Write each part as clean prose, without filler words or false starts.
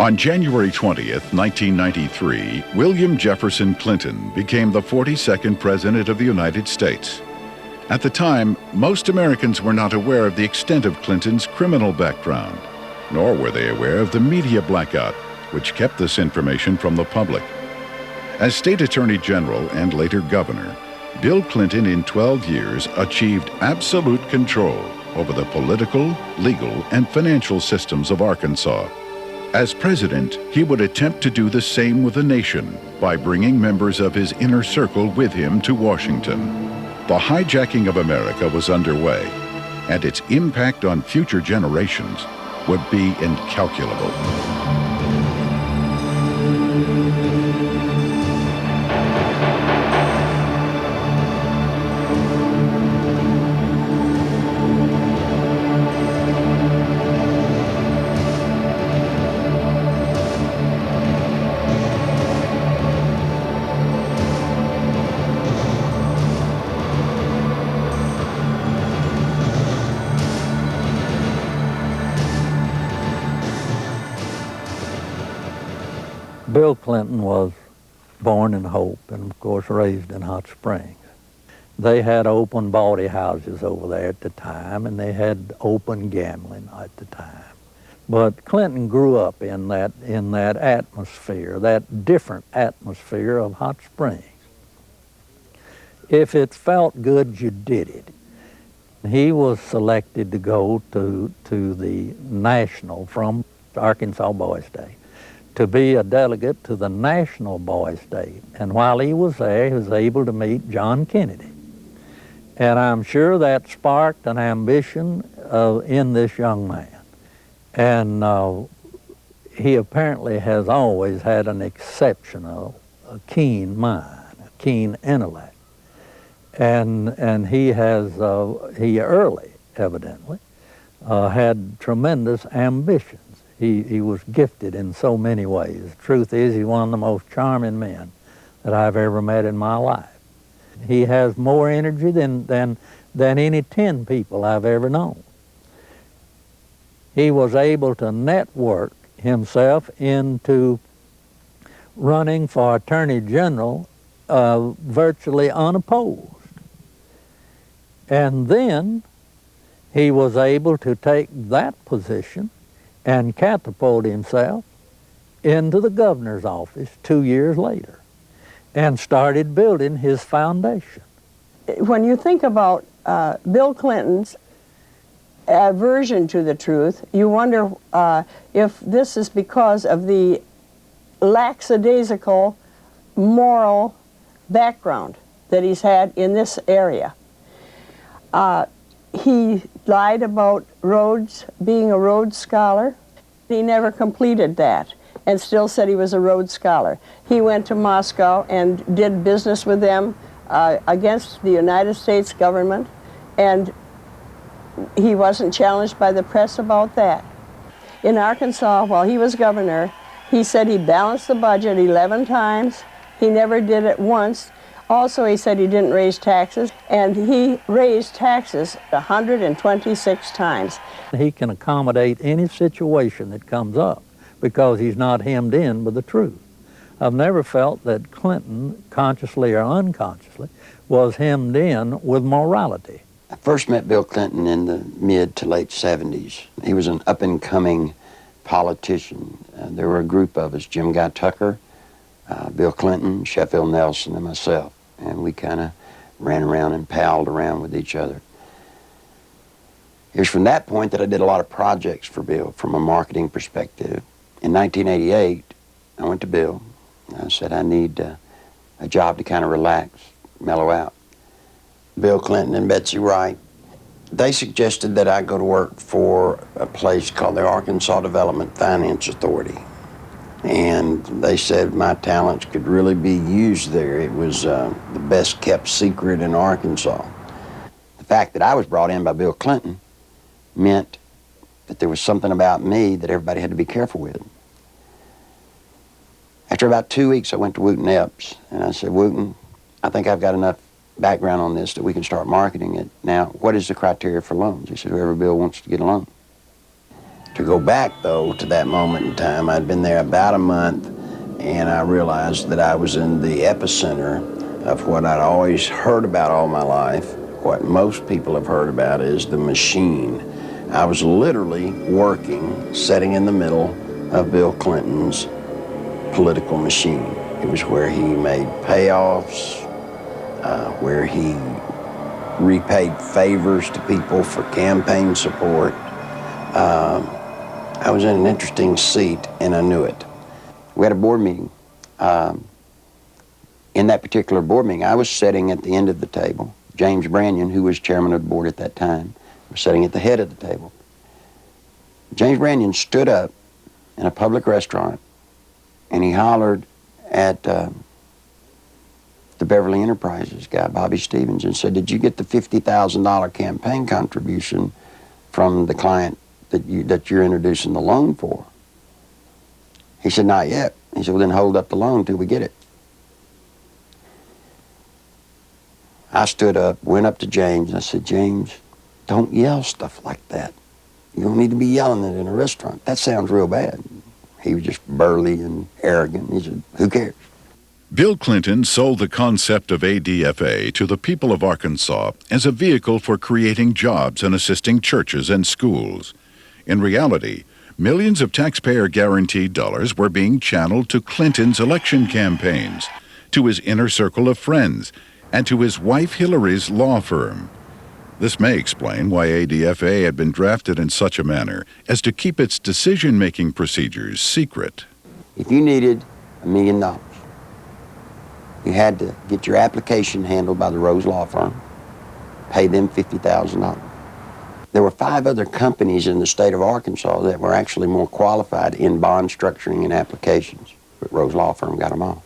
On January 20th, 1993, William Jefferson Clinton became the 42nd President of the United States. At the time, most Americans were not aware of the extent of Clinton's criminal background, nor were they aware of the media blackout, which kept this information from the public. As State Attorney General and later Governor, Bill Clinton in 12 years achieved absolute control over the political, legal, and financial systems of Arkansas. As president, he would attempt to do the same with the nation by bringing members of his inner circle with him to Washington. The hijacking of America was underway, and its impact on future generations would be incalculable. Bill Clinton was born in Hope and, of course, raised in Hot Springs. They had open bawdy houses over there at the time, and they had open gambling at the time. But Clinton grew up in that atmosphere, that different atmosphere of Hot Springs. If it felt good, you did it. He was selected to go to the national from Arkansas Boys Day, to be a delegate to the National Boys Day. And while he was there, he was able to meet John Kennedy. And I'm sure that sparked an ambition in this young man. And he apparently has always had an exceptional, keen mind, a keen intellect. And he early, evidently, had tremendous ambition. He was gifted in so many ways. The truth is, he's one of the most charming men that I've ever met in my life. He has more energy than any 10 people I've ever known. He was able to network himself into running for Attorney General virtually unopposed. And then he was able to take that position and catapult himself into the governor's office 2 years later and started building his foundation. When you think about Bill Clinton's aversion to the truth, you wonder if this is because of the lackadaisical moral background that he's had in this area. He lied about Rhodes, being a Rhodes Scholar. He never completed that and still said he was a Rhodes Scholar. He went to Moscow and did business with them against the United States government, and he wasn't challenged by the press about that. In Arkansas, while he was governor, he said he balanced the budget 11 times. He never did it once. Also, he said he didn't raise taxes, and he raised taxes 126 times. He can accommodate any situation that comes up because he's not hemmed in by the truth. I've never felt that Clinton, consciously or unconsciously, was hemmed in with morality. I first met Bill Clinton in the mid to late 70s. He was an up-and-coming politician. There were a group of us, Jim Guy Tucker, Bill Clinton, Sheffield Nelson, and myself. And we kind of ran around and palled around with each other. It was from that point that I did a lot of projects for Bill from a marketing perspective. In 1988, I went to Bill. I said, I need a job to kind of relax, mellow out. Bill Clinton and Betsy Wright, they suggested that I go to work for a place called the Arkansas Development Finance Authority. And they said my talents could really be used there. It was the best kept secret in Arkansas. The fact that I was brought in by Bill Clinton meant that there was something about me that everybody had to be careful with. After about 2 weeks, I went to Wooten Epps, and I said, Wooten, I think I've got enough background on this that we can start marketing it. Now, what is the criteria for loans? He said, whoever Bill wants to get a loan. To go back, though, to that moment in time, I'd been there about a month, and I realized that I was in the epicenter of what I'd always heard about all my life. What most people have heard about is the machine. I was literally working, sitting in the middle of Bill Clinton's political machine. It was where he made payoffs, where he repaid favors to people for campaign support. I was in an interesting seat, and I knew it. We had a board meeting. In that particular board meeting, I was sitting at the end of the table. James Brannion, who was chairman of the board at that time, was sitting at the head of the table. James Brannion stood up in a public restaurant, and he hollered at the Beverly Enterprises guy, Bobby Stevens, and said, "Did you get the $50,000 campaign contribution from the client that you're introducing the loan for?" He said, "Not yet." He said, "Well, then hold up the loan till we get it." I stood up, went up to James, and I said, "James, don't yell stuff like that. You don't need to be yelling it in a restaurant. That sounds real bad." He was just burly and arrogant. He said, "Who cares?" Bill Clinton sold the concept of ADFA to the people of Arkansas as a vehicle for creating jobs and assisting churches and schools. In reality, millions of taxpayer-guaranteed dollars were being channeled to Clinton's election campaigns, to his inner circle of friends, and to his wife Hillary's law firm. This may explain why ADFA had been drafted in such a manner as to keep its decision-making procedures secret. If you needed $1 million, you had to get your application handled by the Rose Law Firm, pay them $50,000. There were 5 other companies in the state of Arkansas that were actually more qualified in bond structuring and applications, but Rose Law Firm got them all.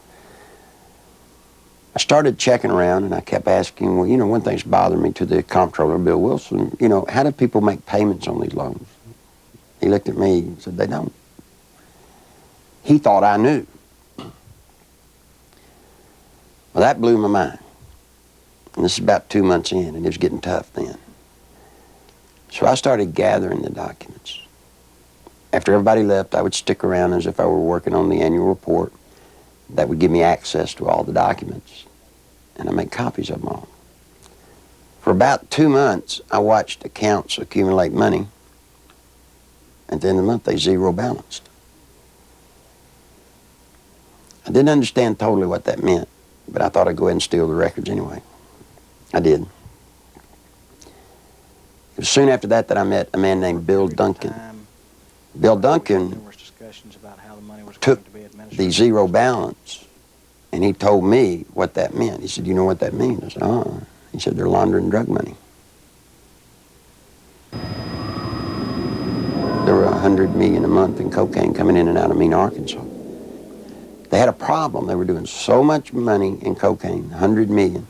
I started checking around, and I kept asking, well, one thing's bothering me, to the comptroller, Bill Wilson, how do people make payments on these loans? He looked at me and said, "They don't." He thought I knew. Well, that blew my mind. And this is about 2 months in, and it was getting tough then. So I started gathering the documents. After everybody left, I would stick around as if I were working on the annual report. That would give me access to all the documents, and I make copies of them all. For about 2 months, I watched accounts accumulate money. At the end of the month, they zero balanced. I didn't understand totally what that meant, but I thought I'd go ahead and steal the records anyway. I did. It was soon after that I met a man named Bill Duncan. Bill Duncan took the zero balance, and he told me what that meant. He said, "You know what that means?" I said, He said, "They're laundering drug money." There were $100 million a month in cocaine coming in and out of Mena, Arkansas. They had a problem. They were doing so much money in cocaine, $100 million.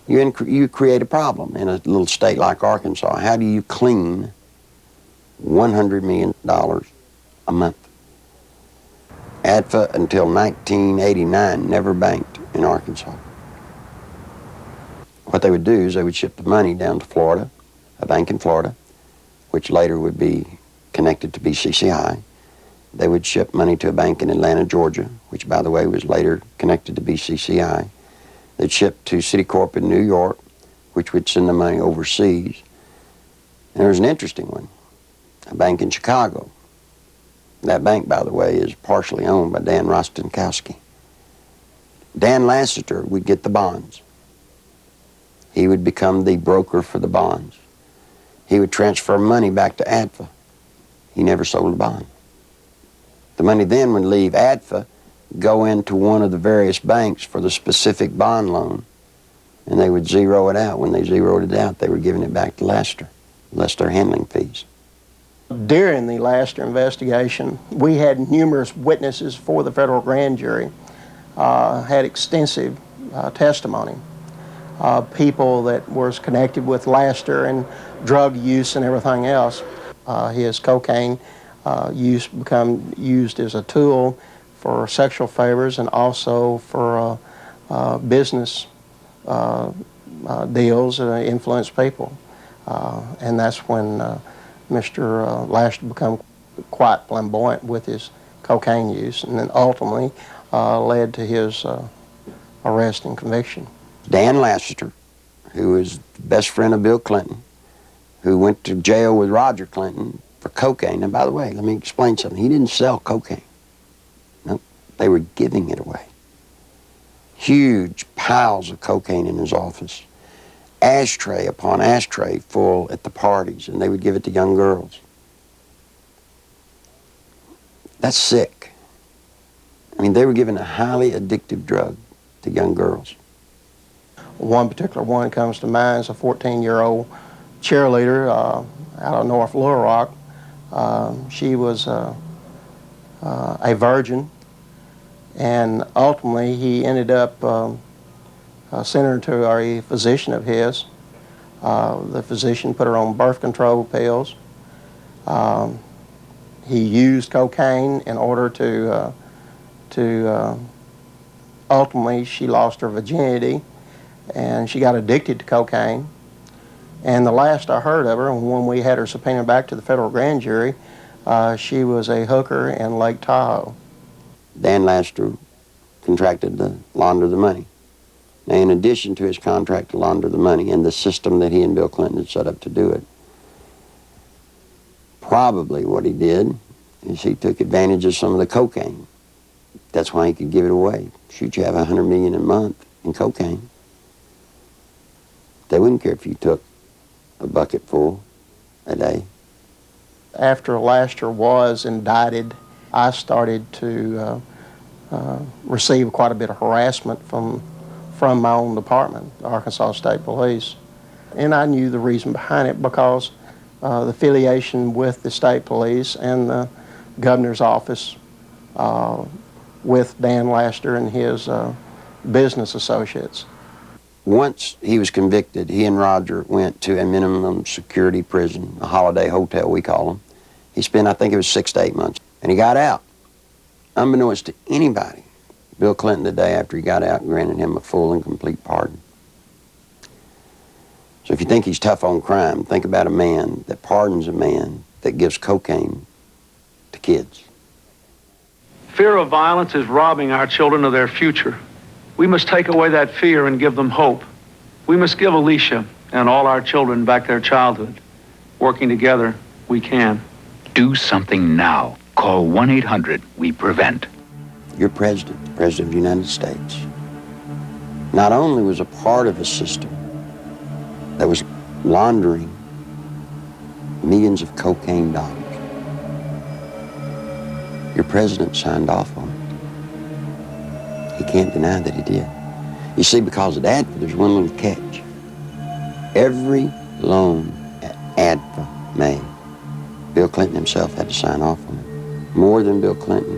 You create a problem in a little state like Arkansas. How do you clean $100 million a month? ADFA until 1989 never banked in Arkansas. What they would do is they would ship the money down to Florida, a bank in Florida, which later would be connected to BCCI. They would ship money to a bank in Atlanta, Georgia, which, by the way, was later connected to BCCI. They'd ship to Citicorp in New York, which would send the money overseas. And there was an interesting one, a bank in Chicago. That bank, by the way, is partially owned by Dan Rostenkowski. Dan Lassiter would get the bonds. He would become the broker for the bonds. He would transfer money back to ADFA. He never sold a bond. The money then would leave ADFA, go into one of the various banks for the specific bond loan, and they would zero it out. When they zeroed it out, they were giving it back to Lassiter, less their handling fees. During the Lassiter investigation, we had numerous witnesses for the federal grand jury, had extensive testimony. People that was connected with Lassiter and drug use and everything else. His cocaine use become used as a tool for sexual favors and also for business deals that influence people. And that's when Mr. Lassiter became quite flamboyant with his cocaine use, and then ultimately led to his arrest and conviction. Dan Lassiter, who was the best friend of Bill Clinton, who went to jail with Roger Clinton for cocaine. And by the way, let me explain something. He didn't sell cocaine. Nope, they were giving it away. Huge piles of cocaine in his office. Ashtray upon ashtray full at the parties, and they would give it to young girls. That's sick. I mean, they were giving a highly addictive drug to young girls. One particular one comes to mind is a 14-year-old cheerleader out of North Little Rock. She was a virgin, and ultimately he ended up sending her to a physician of his. The physician put her on birth control pills. He used cocaine in order to ultimately she lost her virginity, and she got addicted to cocaine. And the last I heard of her, when we had her subpoenaed back to the federal grand jury, she was a hooker in Lake Tahoe. Dan Lassiter contracted to launder the money. Now, in addition to his contract to launder the money and the system that he and Bill Clinton had set up to do it, probably what he did is he took advantage of some of the cocaine. That's why he could give it away. Shoot, you have $100 million a month in cocaine. They wouldn't care if you took a bucket full a day. After Lassiter was indicted, I started to receive quite a bit of harassment from my own department, the Arkansas State Police. And I knew the reason behind it because the affiliation with the state police and the governor's office with Dan Lassiter and his business associates. Once he was convicted, he and Roger went to a minimum security prison, a holiday hotel we call them. He spent, I think it was 6 to 8 months, and he got out. Unbeknownst to anybody, Bill Clinton, the day after he got out, granted him a full and complete pardon. So if you think he's tough on crime, think about a man that pardons a man that gives cocaine to kids. Fear of violence is robbing our children of their future. We must take away that fear and give them hope. We must give Alicia and all our children back their childhood. Working together, we can. Do something now. Call 1-800-WE-PREVENT. Your president, the President of the United States, not only was a part of a system that was laundering millions of cocaine dollars, your president signed off on it. He can't deny that he did. You see, because of that, there's one little catch. Every loan that ADFA made, Bill Clinton himself had to sign off on it. More than Bill Clinton,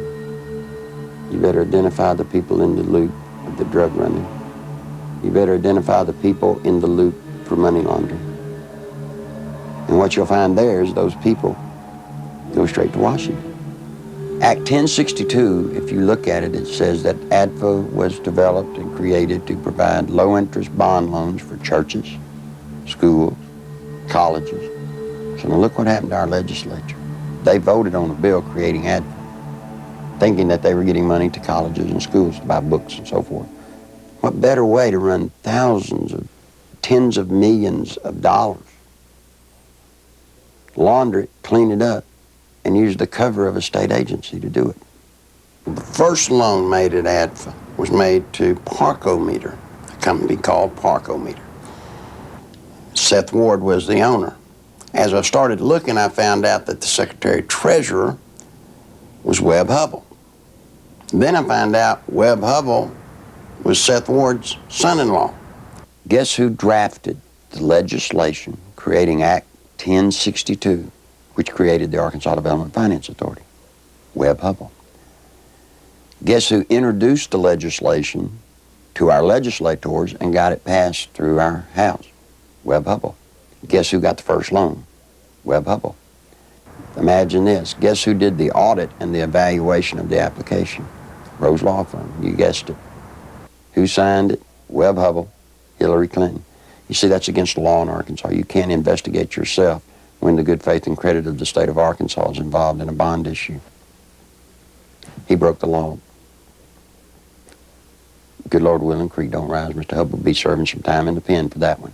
you better identify the people in the loop of the drug running. You better identify the people in the loop for money laundering. And what you'll find there is those people go straight to Washington. Act 1062, if you look at it, it says that ADFA was developed and created to provide low-interest bond loans for churches, schools, colleges. So now look what happened to our legislature. They voted on a bill creating ADFA, thinking that they were getting money to colleges and schools to buy books and so forth. What better way to run thousands of, tens of millions of dollars, launder it, clean it up, and use the cover of a state agency to do it. The first loan made at ADFA was made to Parkometer, a company called Parkometer. Seth Ward was the owner. As I started looking, I found out that the Secretary-Treasurer was Webb Hubbell. Then I found out Webb Hubbell was Seth Ward's son-in-law. Guess who drafted the legislation creating Act 1062, which created the Arkansas Development Finance Authority? Webb Hubbell. Guess who introduced the legislation to our legislators and got it passed through our House? Webb Hubbell. Guess who got the first loan? Webb Hubbell. Imagine this. Guess who did the audit and the evaluation of the application? Rose Law Firm. You guessed it. Who signed it? Webb Hubbell, Hillary Clinton. You see, that's against the law in Arkansas. You can't investigate yourself when the good faith and credit of the state of Arkansas is involved in a bond issue. He broke the law. Good Lord willing, creek don't rise. Mr. Hubbell will be serving some time in the pen for that one.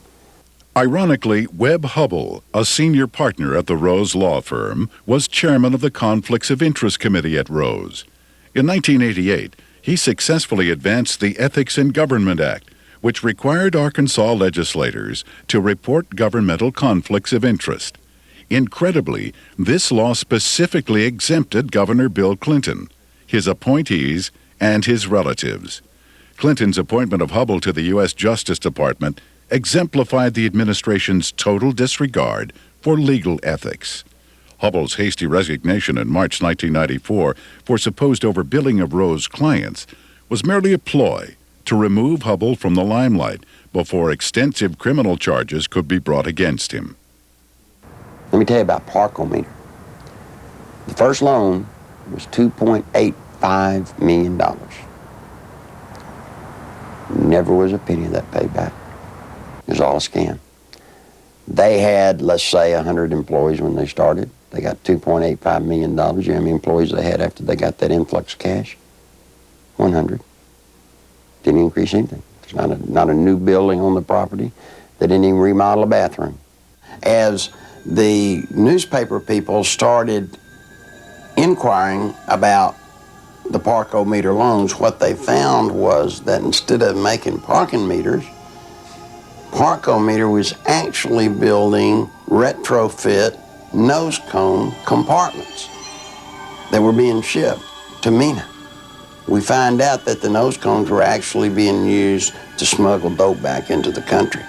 Ironically, Webb Hubbell, a senior partner at the Rose Law Firm, was chairman of the Conflicts of Interest Committee at Rose. In 1988, he successfully advanced the Ethics in Government Act, which required Arkansas legislators to report governmental conflicts of interest. Incredibly, this law specifically exempted Governor Bill Clinton, his appointees, and his relatives. Clinton's appointment of Hubbell to the U.S. Justice Department exemplified the administration's total disregard for legal ethics. Hubbell's hasty resignation in March 1994 for supposed overbilling of Rose clients was merely a ploy to remove Hubbell from the limelight before extensive criminal charges could be brought against him. Let me tell you about Parkometer. The first loan was $2.85 million. Never was a penny of that paid back. It was all a scam. They had, let's say, 100 employees when they started. They got $2.85 million. You know how many employees they had after they got that influx of cash? 100. Didn't increase anything. It's not a new building on the property. They didn't even remodel a bathroom. As the newspaper people started inquiring about the Parkometer loans, what they found was that instead of making parking meters, Parkometer was actually building retrofit nose cone compartments that were being shipped to MENA. We find out that the nose cones were actually being used to smuggle dope back into the country.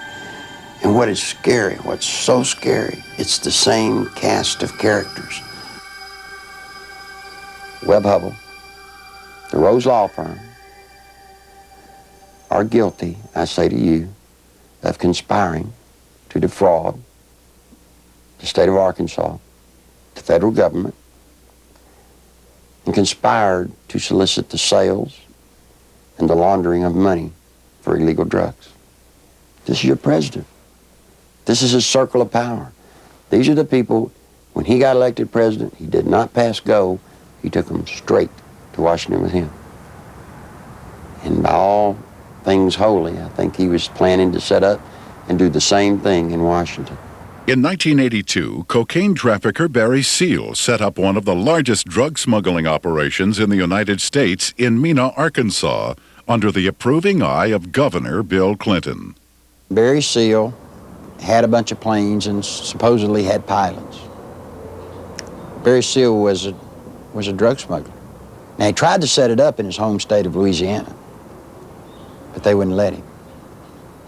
And what is scary, what's so scary, it's the same cast of characters. Webb Hubbell, the Rose Law Firm, are guilty, I say to you, of conspiring to defraud the state of Arkansas, the federal government, and conspired to solicit the sales and the laundering of money for illegal drugs. This is your president. This is his circle of power. These are the people, when he got elected president, he did not pass go. He took them straight to Washington with him. And by all things holy, I think he was planning to set up and do the same thing in Washington. In 1982, cocaine trafficker Barry Seal set up one of the largest drug smuggling operations in the United States in Mena, Arkansas, under the approving eye of Governor Bill Clinton. Barry Seal had a bunch of planes and supposedly had pilots. Barry Seal was a drug smuggler. Now, he tried to set it up in his home state of Louisiana, but they wouldn't let him.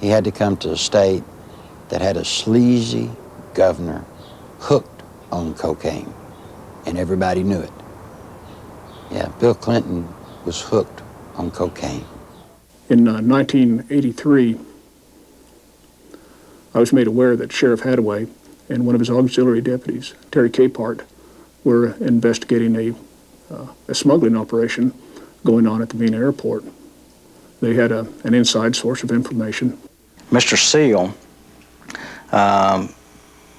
He had to come to a state that had a sleazy governor hooked on cocaine, and everybody knew it. Yeah, Bill Clinton was hooked on cocaine. In 1983, I was made aware that Sheriff Hadaway and one of his auxiliary deputies, Terry Capehart, were investigating a smuggling operation going on at the Mena airport. They had an inside source of information. Mr. Seal,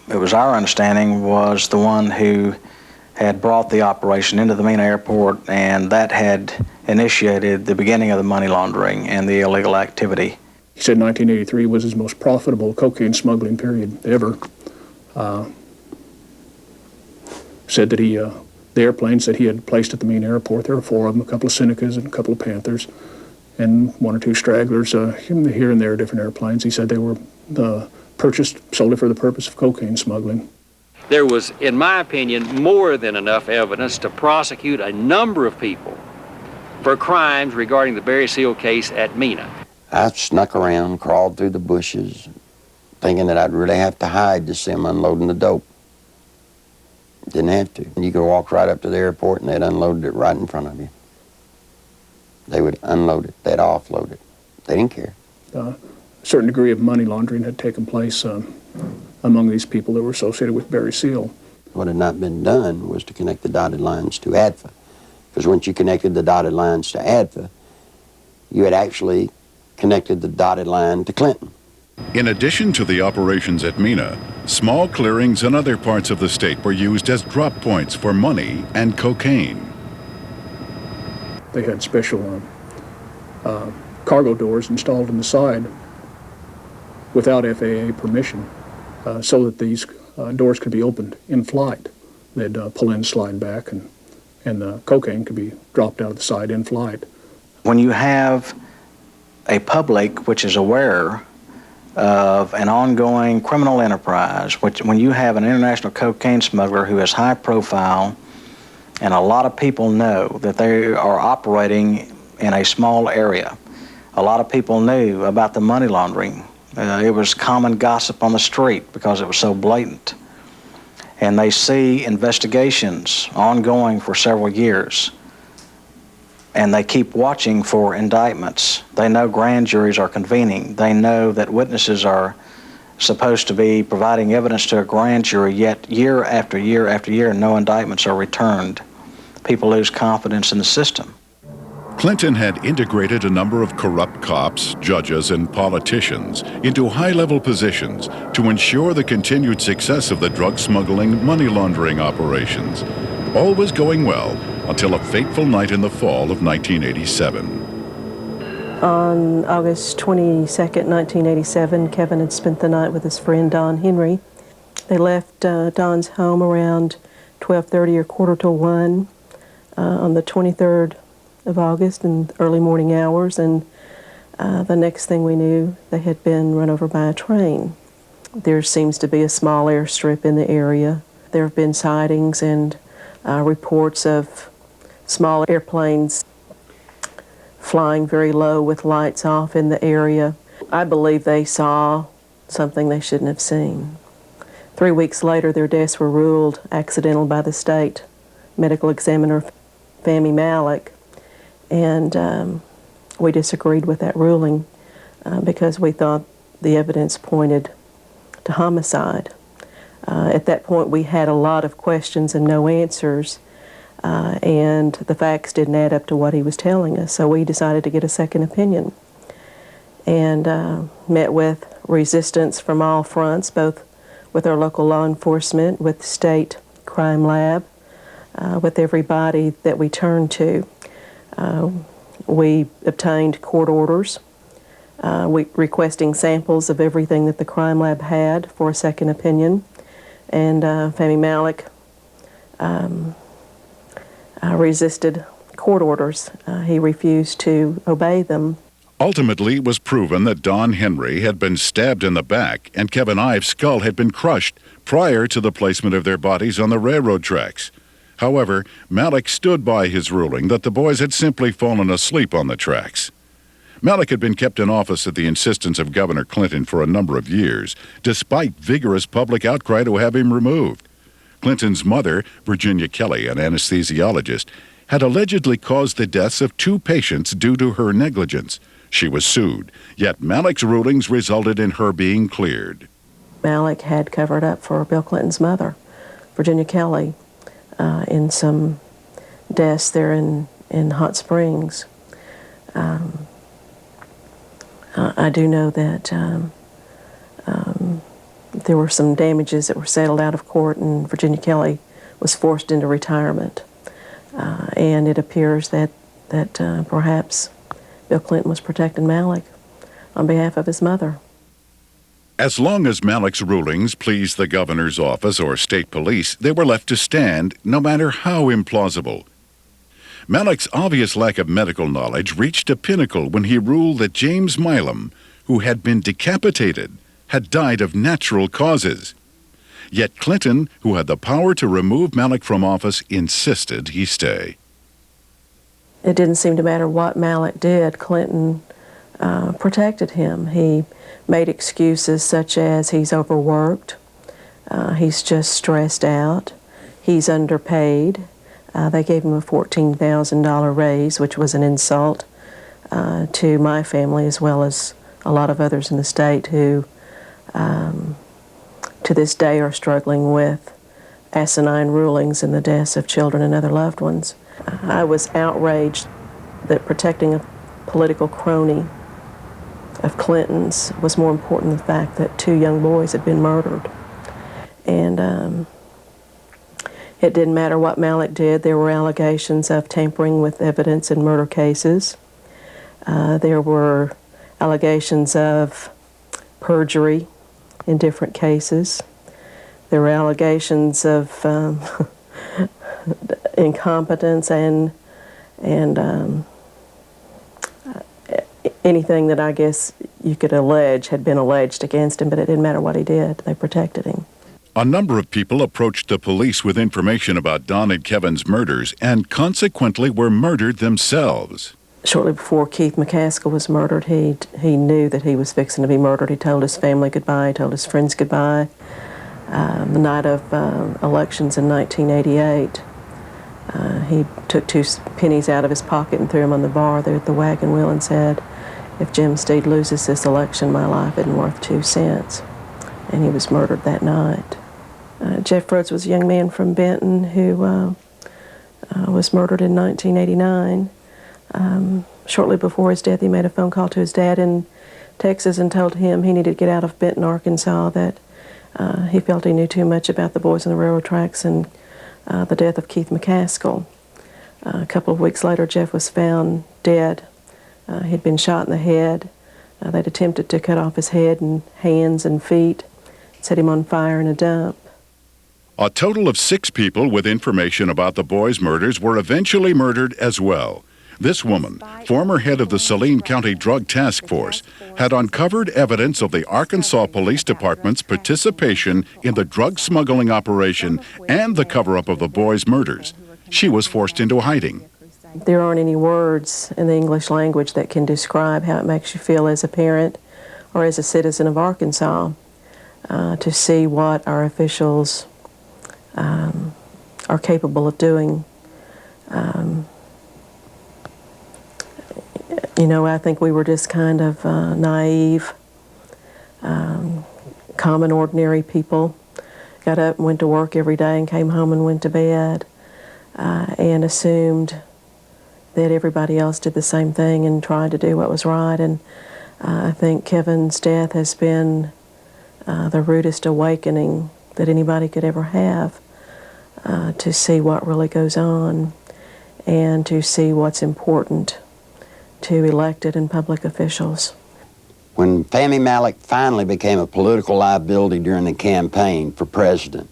it was our understanding, was the one who had brought the operation into the Mena airport, and that had initiated the beginning of the money laundering and the illegal activity. He said 1983 was his most profitable cocaine smuggling period ever. Said that the airplanes that he had placed at the Mena airport, there were 4 of them, a couple of Senecas and a couple of Panthers, and 1 or 2 stragglers here and there, different airplanes. He said they were purchased solely for the purpose of cocaine smuggling. There was, in my opinion, more than enough evidence to prosecute a number of people for crimes regarding the Barry Seal case at Mena. I snuck around, crawled through the bushes, thinking that I'd really have to hide to see them unloading the dope. Didn't have to. You could walk right up to the airport and they'd unload it right in front of you. They would unload it, they'd offload it. They didn't care. A certain degree of money laundering had taken place among these people that were associated with Barry Seal. What had not been done was to connect the dotted lines to ADFA. Because once you connected the dotted lines to ADFA, you had actually connected the dotted line to Clinton. In addition to the operations at Mina, small clearings in other parts of the state were used as drop points for money and cocaine. They had special cargo doors installed on the side without FAA permission so that these doors could be opened in flight. They'd pull in, slide back, and the cocaine could be dropped out of the side in flight. When you have a public which is aware of an ongoing criminal enterprise, when you have an international cocaine smuggler who is high profile, and a lot of people know that they are operating in a small area. A lot of people knew about the money laundering. It was common gossip on the street because it was so blatant. And they see investigations ongoing for several years. And they keep watching for indictments. They know grand juries are convening. They know that witnesses are supposed to be providing evidence to a grand jury, yet year after year after year, no indictments are returned. People lose confidence in the system. Clinton had integrated a number of corrupt cops, judges, and politicians into high-level positions to ensure the continued success of the drug smuggling, money laundering operations. All was going well until a fateful night in the fall of 1987. On August 22nd, 1987, Kevin had spent the night with his friend Don Henry. They left Don's home around 12:30 or quarter to 1 on the 23rd of August in early morning hours, and the next thing we knew, they had been run over by a train. There seems to be a small airstrip in the area. There have been sightings and reports of small airplanes flying very low with lights off in the area. I believe they saw something they shouldn't have seen. 3 weeks later, their deaths were ruled accidental by the state medical examiner, Fahmy Malek, and we disagreed with that ruling because we thought the evidence pointed to homicide. At that point, we had a lot of questions and no answers, and the facts didn't add up to what he was telling us, so we decided to get a second opinion and met with resistance from all fronts, both with our local law enforcement, with the state crime lab, with everybody that we turned to. We obtained court orders requesting samples of everything that the crime lab had for a second opinion, and Fahmy Malek resisted court orders. He refused to obey them. Ultimately, it was proven that Don Henry had been stabbed in the back and Kevin Ives' skull had been crushed prior to the placement of their bodies on the railroad tracks. However, Malek stood by his ruling that the boys had simply fallen asleep on the tracks. Malek had been kept in office at the insistence of Governor Clinton for a number of years, despite vigorous public outcry to have him removed. Clinton's mother, Virginia Kelly, an anesthesiologist, had allegedly caused the deaths of 2 patients due to her negligence. She was sued, yet Malek's rulings resulted in her being cleared. Malek had covered up for Bill Clinton's mother, Virginia Kelly, in some deaths there in Hot Springs. I do know that there were some damages that were settled out of court, and Virginia Kelly was forced into retirement. And it appears that perhaps Bill Clinton was protecting Malek on behalf of his mother. As long as Malek's rulings pleased the governor's office or state police, they were left to stand, no matter how implausible. Malek's obvious lack of medical knowledge reached a pinnacle when he ruled that James Milam, who had been decapitated, had died of natural causes. Yet Clinton, who had the power to remove Malek from office, insisted he stay. It didn't seem to matter what Malek did. Clinton protected him. He made excuses such as he's overworked, he's just stressed out, he's underpaid. They gave him a $14,000 raise, which was an insult to my family as well as a lot of others in the state who to this day are struggling with asinine rulings in the deaths of children and other loved ones. I was outraged that protecting a political crony Clinton's was more important than the fact that 2 young boys had been murdered. And it didn't matter what Malik did. There were allegations of tampering with evidence in murder cases. There were allegations of perjury in different cases. There were allegations of incompetence and anything that I guess you could allege had been alleged against him, but it didn't matter what he did. They protected him. A number of people approached the police with information about Don and Kevin's murders and consequently were murdered themselves. Shortly before Keith McCaskill was murdered, he knew that he was fixing to be murdered. He told his family goodbye, he told his friends goodbye. The night of elections in 1988, he took 2 pennies out of his pocket and threw them on the bar there at the wagon wheel and said, "If Jim Steed loses this election, my life isn't worth 2 cents." And he was murdered that night. Jeff Rhodes was a young man from Benton who was murdered in 1989. Shortly before his death, he made a phone call to his dad in Texas and told him he needed to get out of Benton, Arkansas, that he felt he knew too much about the boys on the railroad tracks and the death of Keith McCaskill. A couple of weeks later, Jeff was found dead. He'd been shot in the head. They'd attempted to cut off his head and hands and feet, set him on fire in a dump. A total of 6 people with information about the boys' murders were eventually murdered as well. This woman, former head of the Saline County Drug Task Force, had uncovered evidence of the Arkansas Police Department's participation in the drug smuggling operation and the cover-up of the boys' murders. She was forced into hiding. There aren't any words in the English language that can describe how it makes you feel as a parent or as a citizen of Arkansas to see what our officials are capable of doing. You know, I think we were just kind of naive, common, ordinary people. Got up and went to work every day and came home and went to bed and assumed that everybody else did the same thing and tried to do what was right. And I think Kevin's death has been the rudest awakening that anybody could ever have to see what really goes on and to see what's important to elected and public officials. When Fahmy Malek finally became a political liability during the campaign for president,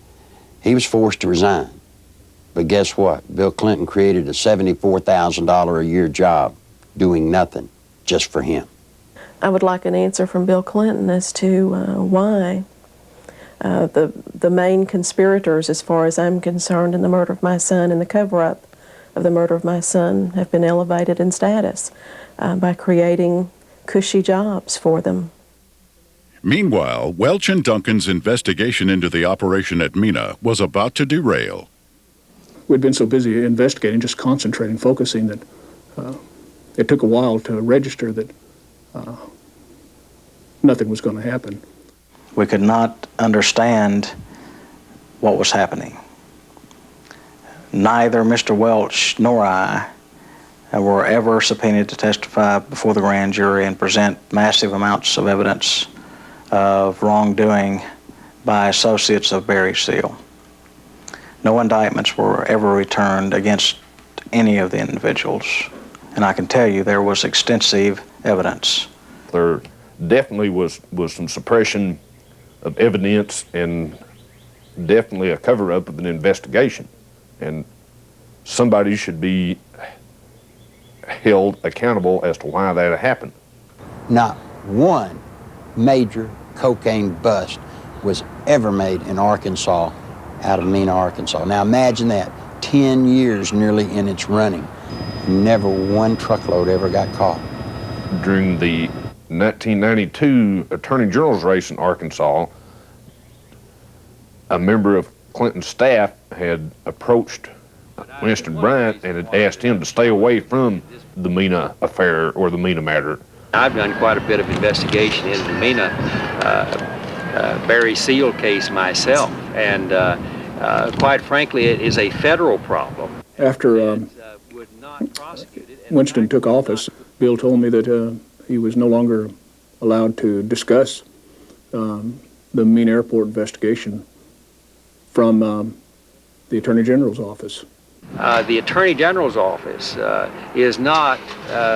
he was forced to resign. But guess what? Bill Clinton created a $74,000 a year job doing nothing just for him. I would like an answer from Bill Clinton as to why the main conspirators, as far as I'm concerned, in the murder of my son and the cover-up of the murder of my son have been elevated in status by creating cushy jobs for them. Meanwhile, Welch and Duncan's investigation into the operation at Mina was about to derail. We'd been so busy investigating, just concentrating, focusing, that it took a while to register that nothing was going to happen. We could not understand what was happening. Neither Mr. Welch nor I were ever subpoenaed to testify before the grand jury and present massive amounts of evidence of wrongdoing by associates of Barry Seal. No indictments were ever returned against any of the individuals, and I can tell you there was extensive evidence. There definitely was some suppression of evidence and definitely a cover-up of an investigation, and somebody should be held accountable as to why that happened. Not one major cocaine bust was ever made in Arkansas out of Mina, Arkansas. Now imagine that, 10 years nearly in its running. Never one truckload ever got caught. During the 1992 Attorney General's race in Arkansas, a member of Clinton's staff had approached Winston Bryant and had asked him to stay away from the Mina affair or the Mina matter. I've done quite a bit of investigation into the Mina Barry Seal case myself, and quite frankly, it is a federal problem. After Winston took office, Bill told me that he was no longer allowed to discuss the Mena Airport investigation from the Attorney General's office. The Attorney General's office is not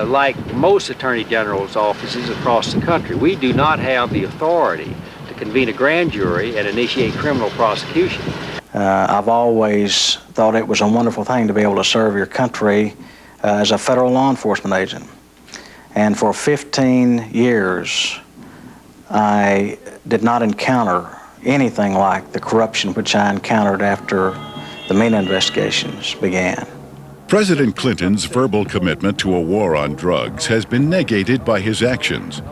like most Attorney General's offices across the country. We do not have the authority to convene a grand jury and initiate criminal prosecution. I've always thought it was a wonderful thing to be able to serve your country as a federal law enforcement agent. And for 15 years, I did not encounter anything like the corruption which I encountered after the Mena investigations began. President Clinton's verbal commitment to a war on drugs has been negated by his actions.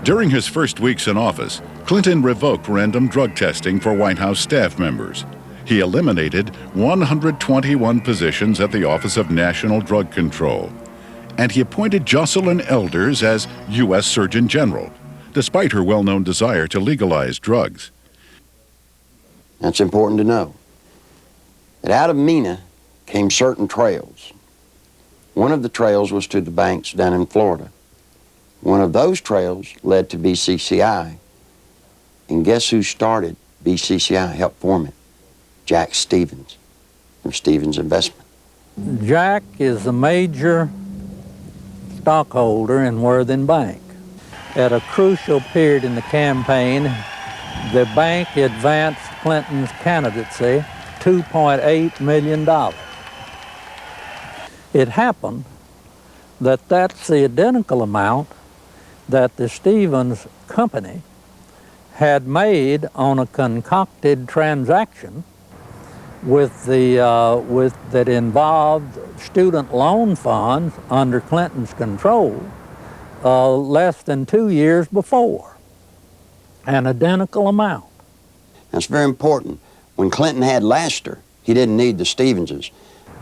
During his first weeks in office, Clinton revoked random drug testing for White House staff members. He eliminated 121 positions at the Office of National Drug Control. And he appointed Jocelyn Elders as U.S. Surgeon General, despite her well-known desire to legalize drugs. That's important to know. That out of Mena came certain trails. One of the trails was to the banks down in Florida. One of those trails led to BCCI. And guess who started BCCI, helped form it? Jack Stevens, from Stevens Investment. Jack is a major stockholder in Worthing Bank. At a crucial period in the campaign, the bank advanced Clinton's candidacy $2.8 million. It happened that that's the identical amount that the Stevens company had made on a concocted transaction that involved student loan funds under Clinton's control less than 2 years before. An identical amount. That's very important. When Clinton had Laster, he didn't need the Stevenses.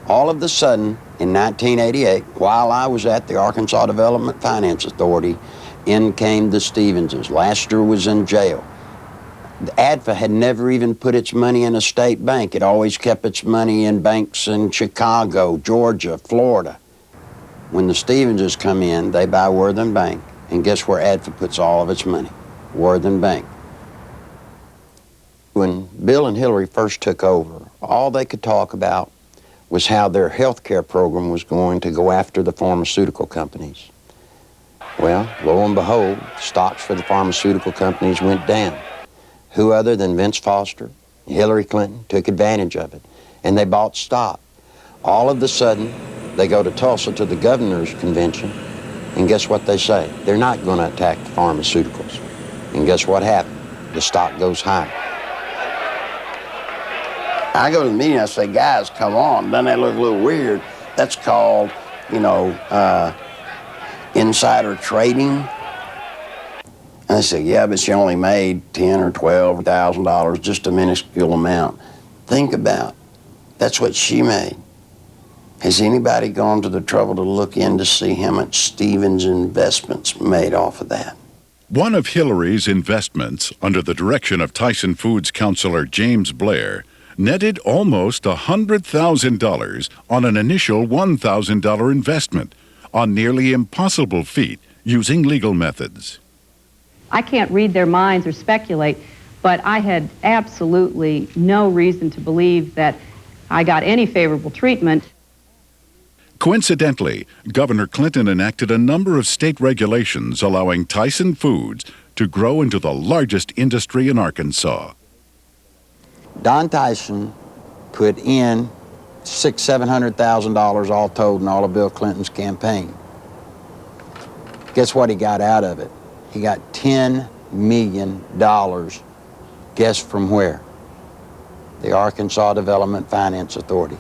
All of a sudden, in 1988, while I was at the Arkansas Development Finance Authority, in came the Stevenses. Laster was in jail. The ADFA had never even put its money in a state bank. It always kept its money in banks in Chicago, Georgia, Florida. When the Stevenses come in, they buy Worthing Bank, and guess where ADFA puts all of its money? Worthing Bank. When Bill and Hillary first took over, all they could talk about was how their health care program was going to go after the pharmaceutical companies. Well, lo and behold, stocks for the pharmaceutical companies went down. Who other than Vince Foster, Hillary Clinton, took advantage of it, and they bought stock. All of a sudden, they go to Tulsa to the governor's convention, and guess what they say? They're not going to attack the pharmaceuticals. And guess what happened? The stock goes higher. I go to the meeting, I say, guys, come on. Doesn't that look a little weird? That's called, insider trading. And I said, yeah, but she only made $10,000 or $12,000, just a minuscule amount. Think about it. That's what she made. Has anybody gone to the trouble to look in to see how much Stevens Investments made off of that? One of Hillary's investments, under the direction of Tyson Foods counselor James Blair, netted almost $100,000 on an initial $1,000 investment, a nearly impossible feat using legal methods. I can't read their minds or speculate, but I had absolutely no reason to believe that I got any favorable treatment. Coincidentally, Governor Clinton enacted a number of state regulations allowing Tyson Foods to grow into the largest industry in Arkansas. Don Tyson put in $600,000-$700,000 all told in all of Bill Clinton's campaign. Guess what he got out of it? He got $10 million. Guess from where? The Arkansas Development Finance Authority.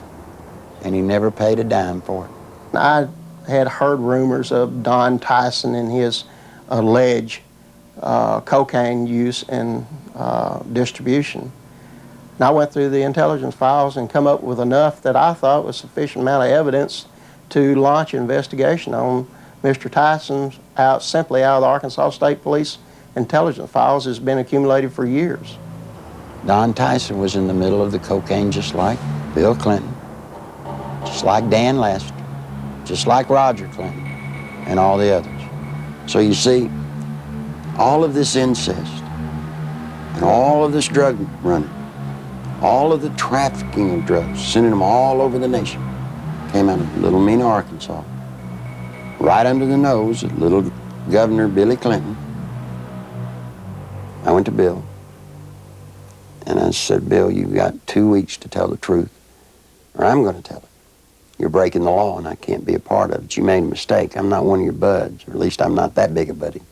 And he never paid a dime for it. I had heard rumors of Don Tyson and his alleged cocaine use and distribution. And I went through the intelligence files and come up with enough that I thought was sufficient amount of evidence to launch an investigation on Mr. Tyson simply out of the Arkansas State Police intelligence files has been accumulated for years. Don Tyson was in the middle of the cocaine just like Bill Clinton, just like Dan Laster, just like Roger Clinton, and all the others. So you see, All of this incest and all of this drug running, all of the trafficking of drugs, sending them all over the nation, came out of Little Mena, Arkansas, right under the nose of little Governor Billy Clinton. I went to Bill, and I said, Bill, you've got 2 weeks to tell the truth, or I'm going to tell it. You're breaking the law, and I can't be a part of it. You made a mistake. I'm not one of your buds, or at least I'm not that big a buddy.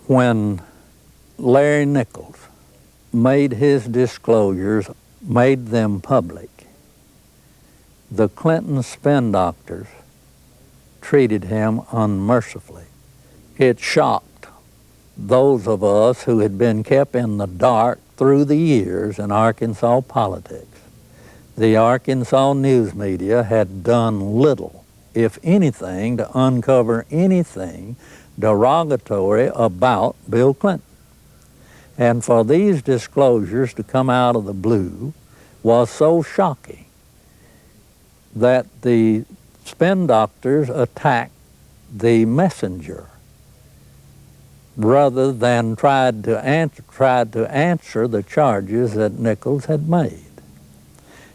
When Larry Nichols made his disclosures, made them public, the Clinton spin doctors treated him unmercifully. It shocked those of us who had been kept in the dark through the years in Arkansas politics. The Arkansas news media had done little, if anything, to uncover anything derogatory about Bill Clinton. And for these disclosures to come out of the blue was so shocking that the spin doctors attacked the messenger rather than tried to answer the charges that Nichols had made.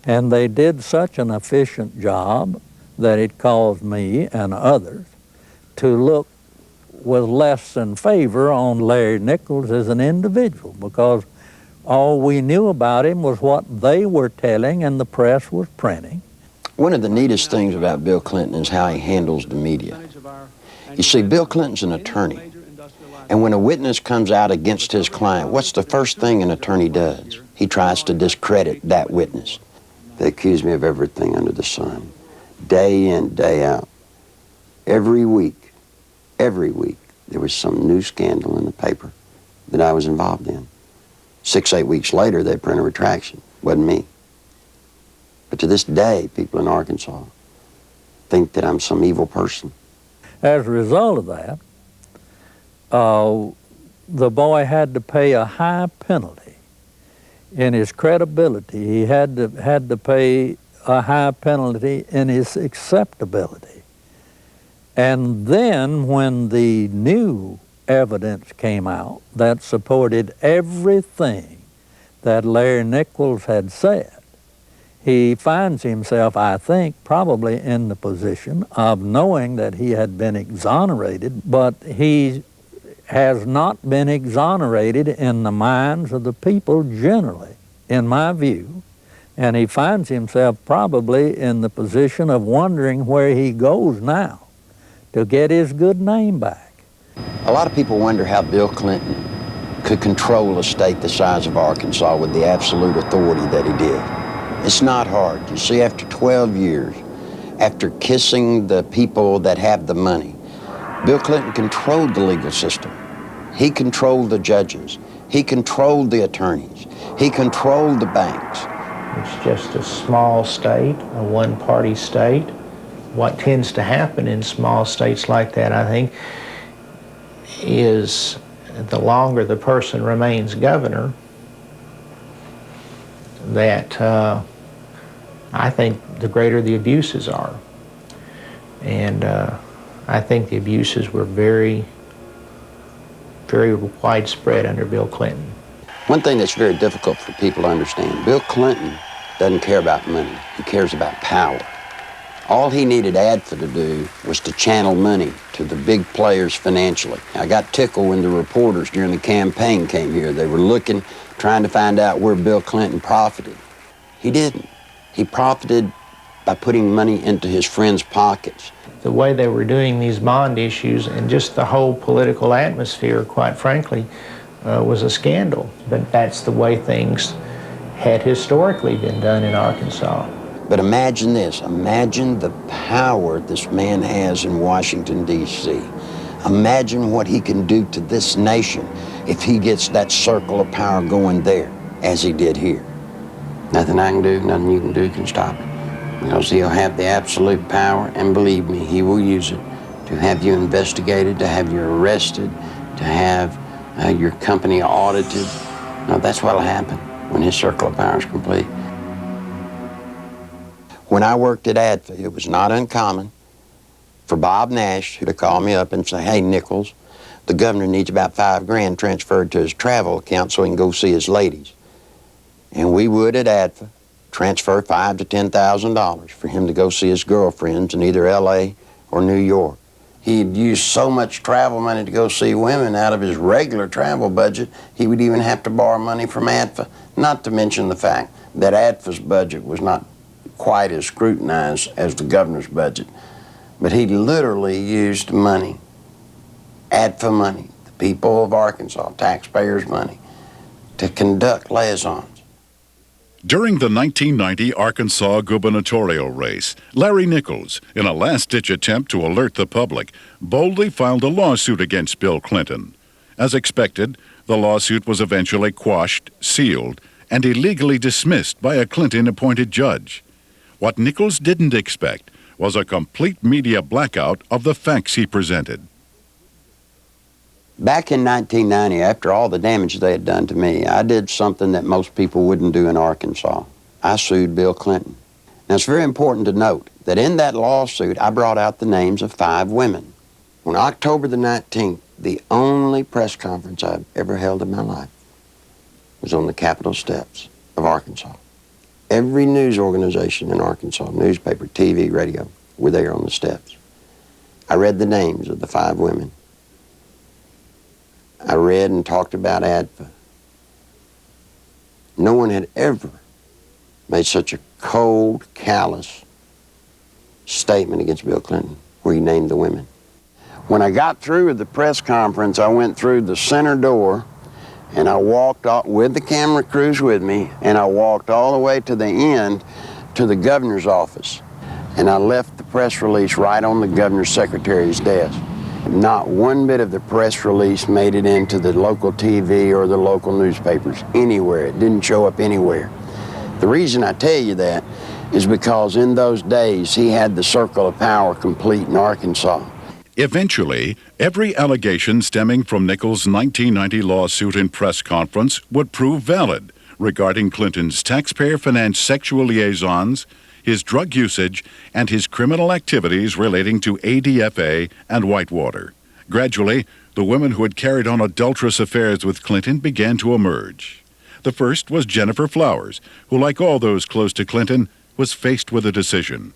And they did such an efficient job that it caused me and others to look with less than favor on Larry Nichols as an individual, because all we knew about him was what they were telling and the press was printing. One of the neatest things about Bill Clinton is how he handles the media. You see, Bill Clinton's an attorney, and when a witness comes out against his client, what's the first thing an attorney does? He tries to discredit that witness. They accuse me of everything under the sun, day in, day out. Every week, there was some new scandal in the paper that I was involved in. 6, 8 weeks later, they print a retraction. Wasn't me. But to this day, people in Arkansas think that I'm some evil person. As a result of that, the boy had to pay a high penalty. In his credibility, he had to pay a high penalty in his acceptability. And then when the new evidence came out that supported everything that Larry Nichols had said, he finds himself, I think, probably in the position of knowing that he had been exonerated, but he has not been exonerated in the minds of the people generally, in my view. And he finds himself probably in the position of wondering where he goes now to get his good name back. A lot of people wonder how Bill Clinton could control a state the size of Arkansas with the absolute authority that he did. It's not hard. You see, after 12 years, after kissing the people that have the money, Bill Clinton controlled the legal system. He controlled the judges. He controlled the attorneys. He controlled the banks. It's just a small state, a one-party state. What tends to happen in small states like that, I think, is the longer the person remains governor, that I think the greater the abuses are. And I think the abuses were very, very widespread under Bill Clinton. One thing that's very difficult for people to understand, Bill Clinton doesn't care about money. He cares about power. All he needed ADFA to do was to channel money to the big players financially. I got tickled when the reporters during the campaign came here. They were looking, trying to find out where Bill Clinton profited. He didn't. He profited by putting money into his friends' pockets. The way they were doing these bond issues and just the whole political atmosphere, quite frankly, was a scandal. But that's the way things had historically been done in Arkansas. But imagine this. Imagine the power this man has in Washington, D.C. Imagine what he can do to this nation if he gets that circle of power going there, as he did here. Nothing I can do, nothing you can do can stop it. Because he'll have the absolute power, and believe me, he will use it to have you investigated, to have you arrested, to have your company audited. No, that's what'll happen when his circle of power is complete. When I worked at ADFA, it was not uncommon for Bob Nash to call me up and say, hey, Nichols, the governor needs about $5,000 transferred to his travel account so he can go see his ladies. And we would at ADFA transfer $5,000 to $10,000 for him to go see his girlfriends in either LA or New York. He'd use so much travel money to go see women out of his regular travel budget, he would even have to borrow money from ADFA, not to mention the fact that ADFA's budget was not quite as scrutinized as the governor's budget. But he literally used money, ADFA money, the people of Arkansas, taxpayers' money, to conduct liaisons. During the 1990 Arkansas gubernatorial race, Larry Nichols, in a last-ditch attempt to alert the public, boldly filed a lawsuit against Bill Clinton. As expected, the lawsuit was eventually quashed, sealed, and illegally dismissed by a Clinton-appointed judge. What Nichols didn't expect was a complete media blackout of the facts he presented. Back in 1990, after all the damage they had done to me, I did something that most people wouldn't do in Arkansas. I sued Bill Clinton. Now, it's very important to note that in that lawsuit, I brought out the names of 5 women. On October the 19th, the only press conference I've ever held in my life was on the Capitol steps of Arkansas. Every news organization in Arkansas, newspaper, TV, radio, were there on the steps. I read the names of the 5 women. I read and talked about ADFA. No one had ever made such a cold, callous statement against Bill Clinton where he named the women. When I got through with the press conference, I went through the center door and I walked out with the camera crews with me, and I walked all the way to the end to the governor's office. And I left the press release right on the governor's secretary's desk. Not one bit of the press release made it into the local TV or the local newspapers anywhere. It didn't show up anywhere. The reason I tell you that is because in those days he had the circle of power complete in Arkansas. Eventually, every allegation stemming from Nichols' 1990 lawsuit and press conference would prove valid regarding Clinton's taxpayer-financed sexual liaisons, his drug usage, and his criminal activities relating to ADFA and Whitewater. Gradually, the women who had carried on adulterous affairs with Clinton began to emerge. The first was Jennifer Flowers, who, like all those close to Clinton, was faced with a decision.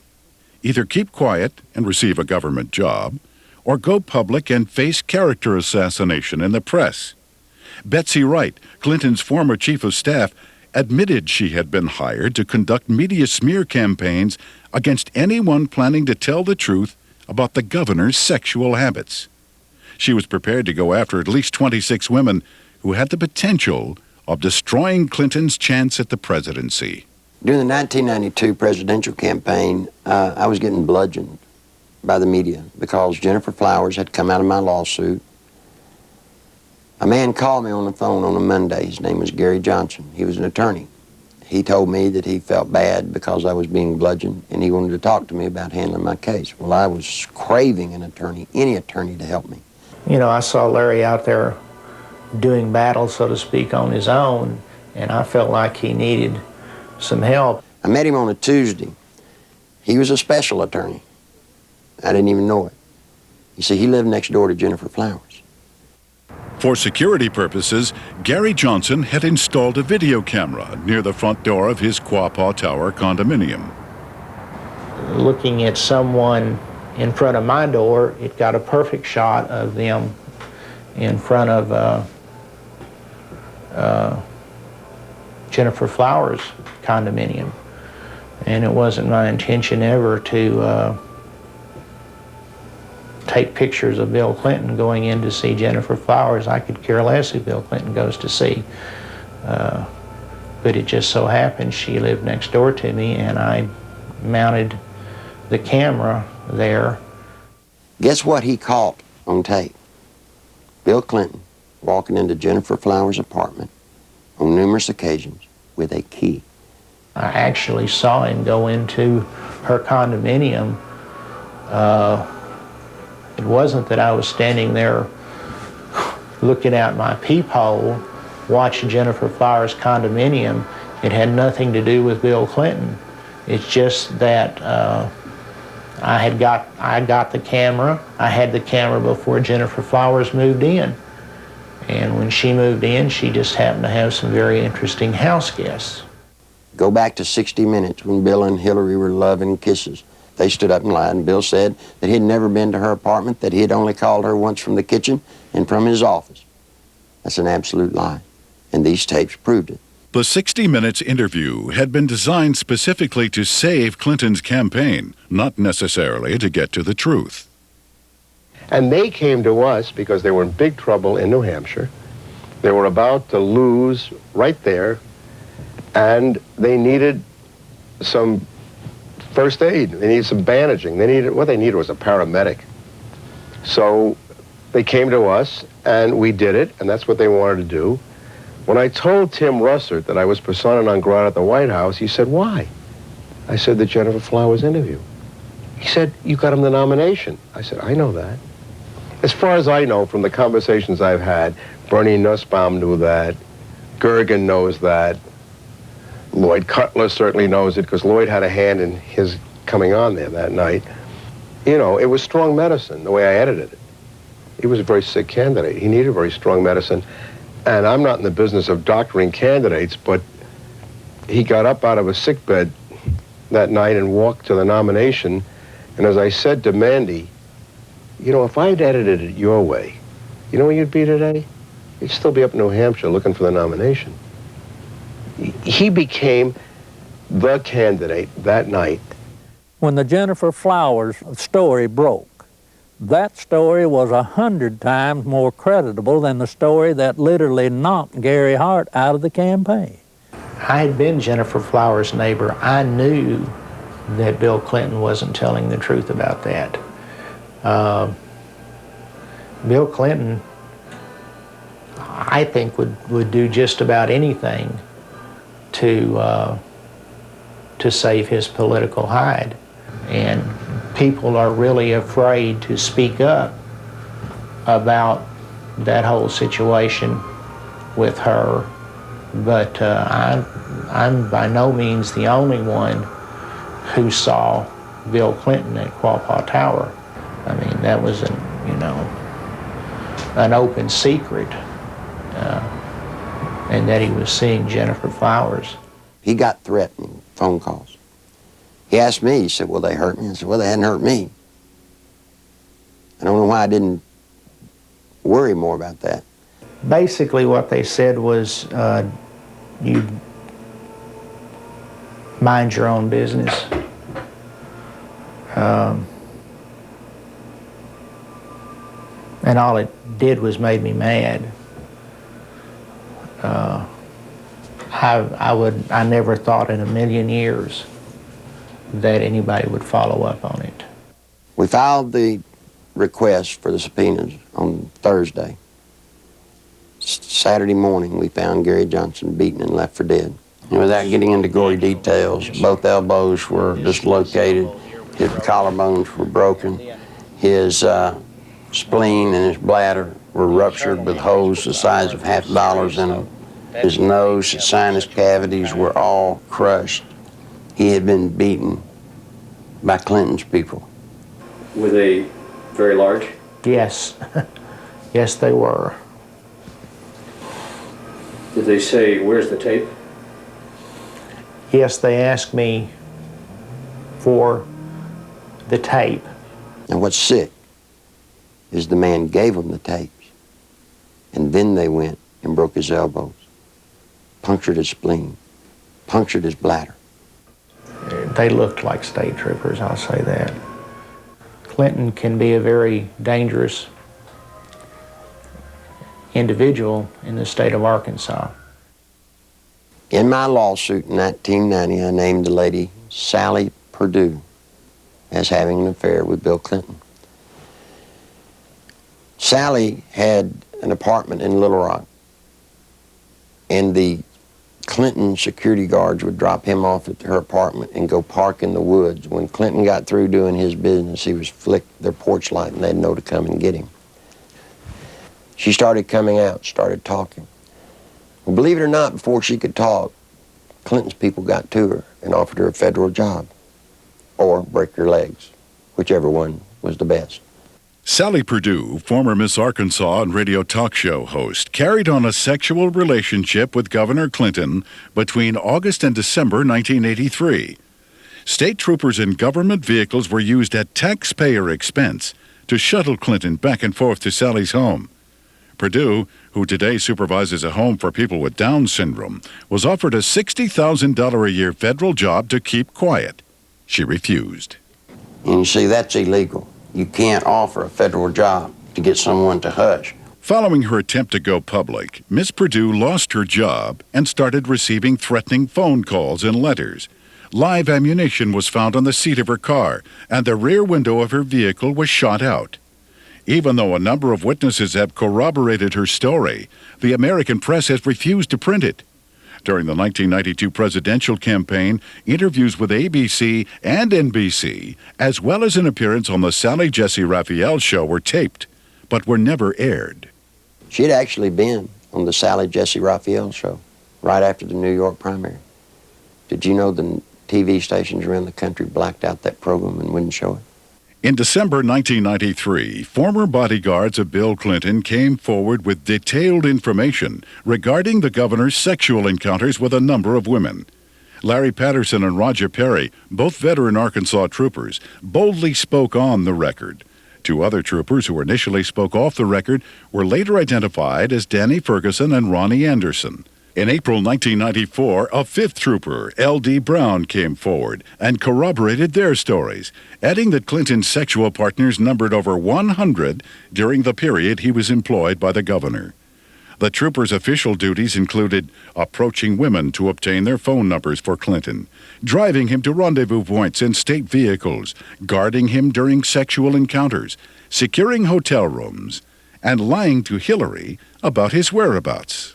Either keep quiet and receive a government job, or go public and face character assassination in the press. Betsy Wright, Clinton's former chief of staff, admitted she had been hired to conduct media smear campaigns against anyone planning to tell the truth about the governor's sexual habits. She was prepared to go after at least 26 women who had the potential of destroying Clinton's chance at the presidency. During the 1992 presidential campaign, I was getting bludgeoned by the media because Jennifer Flowers had come out of my lawsuit. A man called me on the phone on a Monday. His name was Gary Johnson. He was an attorney. He told me that he felt bad because I was being bludgeoned, and he wanted to talk to me about handling my case. Well, I was craving an attorney, any attorney to help me. You know, I saw Larry out there doing battle, so to speak, on his own, and I felt like he needed some help. I met him on a Tuesday. He was a special attorney. I didn't even know it. You see, he lived next door to Jennifer Flowers. For security purposes, Gary Johnson had installed a video camera near the front door of his Quapaw Tower condominium. Looking at someone in front of my door, it got a perfect shot of them in front of Jennifer Flowers' condominium. And it wasn't my intention ever to take pictures of Bill Clinton going in to see Jennifer Flowers. I could care less who Bill Clinton goes to see. But it just so happened she lived next door to me, and I mounted the camera there. Guess what he caught on tape? Bill Clinton walking into Jennifer Flowers' apartment on numerous occasions with a key. I actually saw him go into her condominium. It wasn't that I was standing there looking out my peephole watching Jennifer Flowers' condominium. It had nothing to do with Bill Clinton. It's just that I got the camera. I had the camera before Jennifer Flowers moved in. And when she moved in, she just happened to have some very interesting house guests. Go back to 60 Minutes when Bill and Hillary were loving kisses. They stood up and lied, and Bill said that he'd never been to her apartment, that he had only called her once from the kitchen and from his office. That's an absolute lie, and these tapes proved it. The 60 Minutes interview had been designed specifically to save Clinton's campaign, not necessarily to get to the truth. And they came to us because they were in big trouble in New Hampshire. They were about to lose right there, and they needed some first aid. They needed some bandaging. What they needed was a paramedic. So they came to us, and we did it, and that's what they wanted to do. When I told Tim Russert that I was persona non grata at the White House, he said, "Why?" I said, "The Jennifer Flowers interview." He said, "You got him the nomination." I said, "I know that." As far as I know from the conversations I've had, Bernie Nussbaum knew that, Gergen knows that, Lloyd Cutler certainly knows it because Lloyd had a hand in his coming on there that night. You know, it was strong medicine, the way I edited it. He was a very sick candidate. He needed very strong medicine. And I'm not in the business of doctoring candidates, but he got up out of a sickbed that night and walked to the nomination. And as I said to Mandy, you know, if I'd edited it your way, you know where you'd be today? You'd still be up in New Hampshire looking for the nomination. He became the candidate that night. When the Jennifer Flowers story broke, that story was 100 times more creditable than the story that literally knocked Gary Hart out of the campaign. I had been Jennifer Flowers' neighbor. I knew that Bill Clinton wasn't telling the truth about that. Bill Clinton, I think, would do just about anything to save his political hide. And people are really afraid to speak up about that whole situation with her. But I'm by no means the only one who saw Bill Clinton at Quapaw Tower. I mean, that was an open secret, and that he was seeing Jennifer Flowers. He got threatening phone calls. He asked me, he said, "Will they hurt me?" I said, "Well, they hadn't hurt me." I don't know why I didn't worry more about that. Basically what they said was, you mind your own business. And all it did was made me mad. I never thought in a million years that anybody would follow up on it. We filed the request for the subpoenas on Thursday. Saturday morning, we found Gary Johnson beaten and left for dead. And without getting into gory details, both elbows were dislocated, his collarbones were broken, his spleen and his bladder were ruptured with holes the size of $50 in them. His nose, his sinus cavities were all crushed. He had been beaten by Clinton's people. Were they very large? Yes. Yes, they were. Did they say, "Where's the tape"? Yes, they asked me for the tape. And what's sick is the man gave them the tapes, and then they went and broke his elbows, punctured his spleen, punctured his bladder. They looked like state troopers, I'll say that. Clinton can be a very dangerous individual in the state of Arkansas. In my lawsuit in 1990, I named the lady Sally Perdue as having an affair with Bill Clinton. Sally had an apartment in Little Rock, and the Clinton security guards would drop him off at her apartment and go park in the woods. When Clinton got through doing his business, he was flicked their porch light and they'd know to come and get him. She started coming out, started talking. Well, believe it or not, before she could talk, Clinton's people got to her and offered her a federal job or break her legs whichever one was the best. Sally Perdue, former Miss Arkansas and radio talk show host, carried on a sexual relationship with Governor Clinton between August and December 1983. State troopers in government vehicles were used at taxpayer expense to shuttle Clinton back and forth to Sally's home. Perdue, who today supervises a home for people with Down syndrome, was offered a $60,000 a year federal job to keep quiet. She refused. And you see, that's illegal. You can't offer a federal job to get someone to hush. Following her attempt to go public, Miss Perdue lost her job and started receiving threatening phone calls and letters. Live ammunition was found on the seat of her car, and the rear window of her vehicle was shot out. Even though a number of witnesses have corroborated her story, the American press has refused to print it. During the 1992 presidential campaign, interviews with ABC and NBC, as well as an appearance on the Sally Jesse Raphael show, were taped, but were never aired. She had actually been on the Sally Jesse Raphael show right after the New York primary. Did you know the TV stations around the country blacked out that program and wouldn't show it? In December 1993, former bodyguards of Bill Clinton came forward with detailed information regarding the governor's sexual encounters with a number of women. Larry Patterson and Roger Perry, both veteran Arkansas troopers, boldly spoke on the record. Two other troopers who initially spoke off the record were later identified as Danny Ferguson and Ronnie Anderson. In April 1994, a fifth trooper, L.D. Brown, came forward and corroborated their stories, adding that Clinton's sexual partners numbered over 100 during the period he was employed by the governor. The trooper's official duties included approaching women to obtain their phone numbers for Clinton, driving him to rendezvous points in state vehicles, guarding him during sexual encounters, securing hotel rooms, and lying to Hillary about his whereabouts.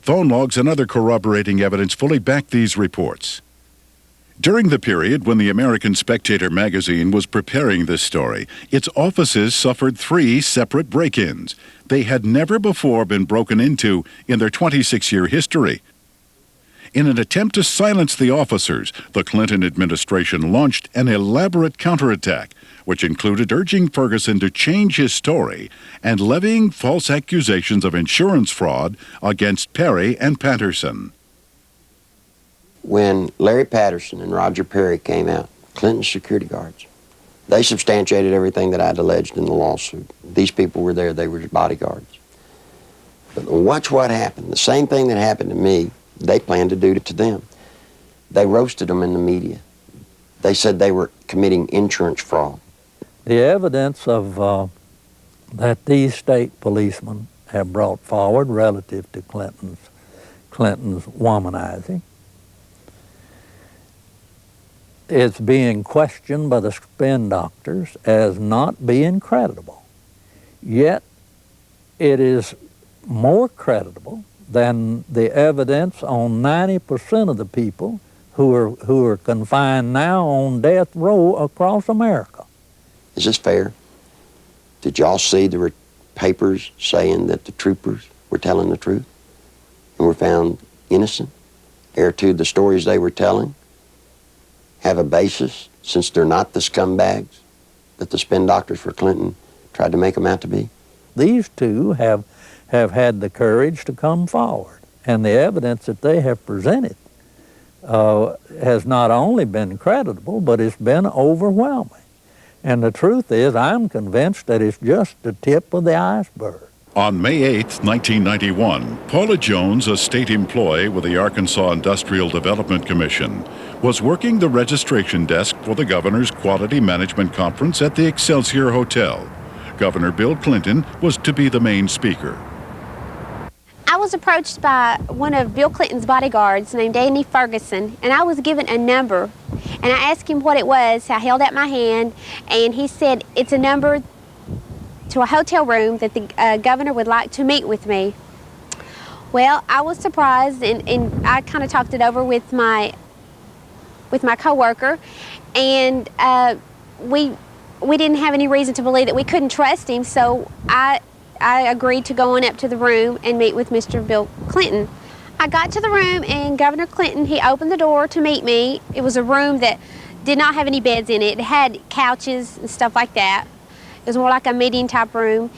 Phone logs and other corroborating evidence fully back these reports. During the period when the American Spectator magazine was preparing this story, its offices suffered 3 separate break-ins. They had never before been broken into in their 26-year history. In an attempt to silence the officers, the Clinton administration launched an elaborate counterattack, which included urging Ferguson to change his story and levying false accusations of insurance fraud against Perry and Patterson. When Larry Patterson and Roger Perry came out, Clinton's security guards, they substantiated everything that I'd alleged in the lawsuit. These people were there, they were his bodyguards. But watch what happened. The same thing that happened to me, they planned to do to them. They roasted them in the media. They said they were committing insurance fraud. The evidence of that these state policemen have brought forward relative to Clinton's womanizing is being questioned by the spin doctors as not being credible. Yet it is more credible than the evidence on 90% of the people who are confined now on death row across America. Is this fair? Did y'all see the papers saying that the troopers were telling the truth and were found innocent? Heir to the stories they were telling have a basis, since they're not the scumbags that the spin doctors for Clinton tried to make them out to be? These two have had the courage to come forward, and the evidence that they have presented has not only been credible, but it's been overwhelming. And the truth is, I'm convinced that it's just the tip of the iceberg. On May 8, 1991, Paula Jones, a state employee with the Arkansas Industrial Development Commission, was working the registration desk for the governor's Quality Management Conference at the Excelsior Hotel. Governor Bill Clinton was to be the main speaker. I was approached by one of Bill Clinton's bodyguards named Danny Ferguson, and I was given a number. And I asked him what it was. I held out my hand, and he said, it's a number to a hotel room that the governor would like to meet with me. Well, I was surprised, and I kind of talked it over with my coworker, and we didn't have any reason to believe that we couldn't trust him, so I agreed to go on up to the room and meet with Mr. Bill Clinton. I got to the room, and Governor Clinton, he opened the door to meet me. It was a room that did not have any beds in it. It had couches and stuff like that. It was more like a meeting type room.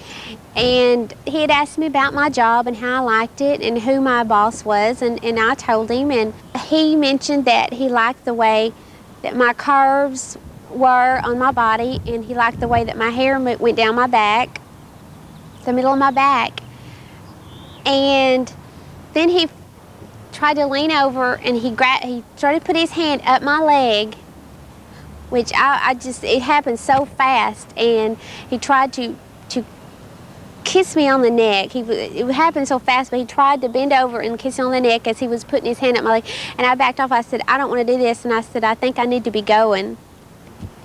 And he had asked me about my job and how I liked it and who my boss was, and I told him, and he mentioned that he liked the way that my curves were on my body, and he liked the way that my hair went down my back, the middle of my back. And then he tried to lean over, and he started to put his hand up my leg, which it happened so fast, and he tried to kiss me on the neck. It happened so fast, but he tried to bend over and kiss me on the neck as he was putting his hand up my leg, and I backed off. I said, I don't want to do this, and I said, I think I need to be going.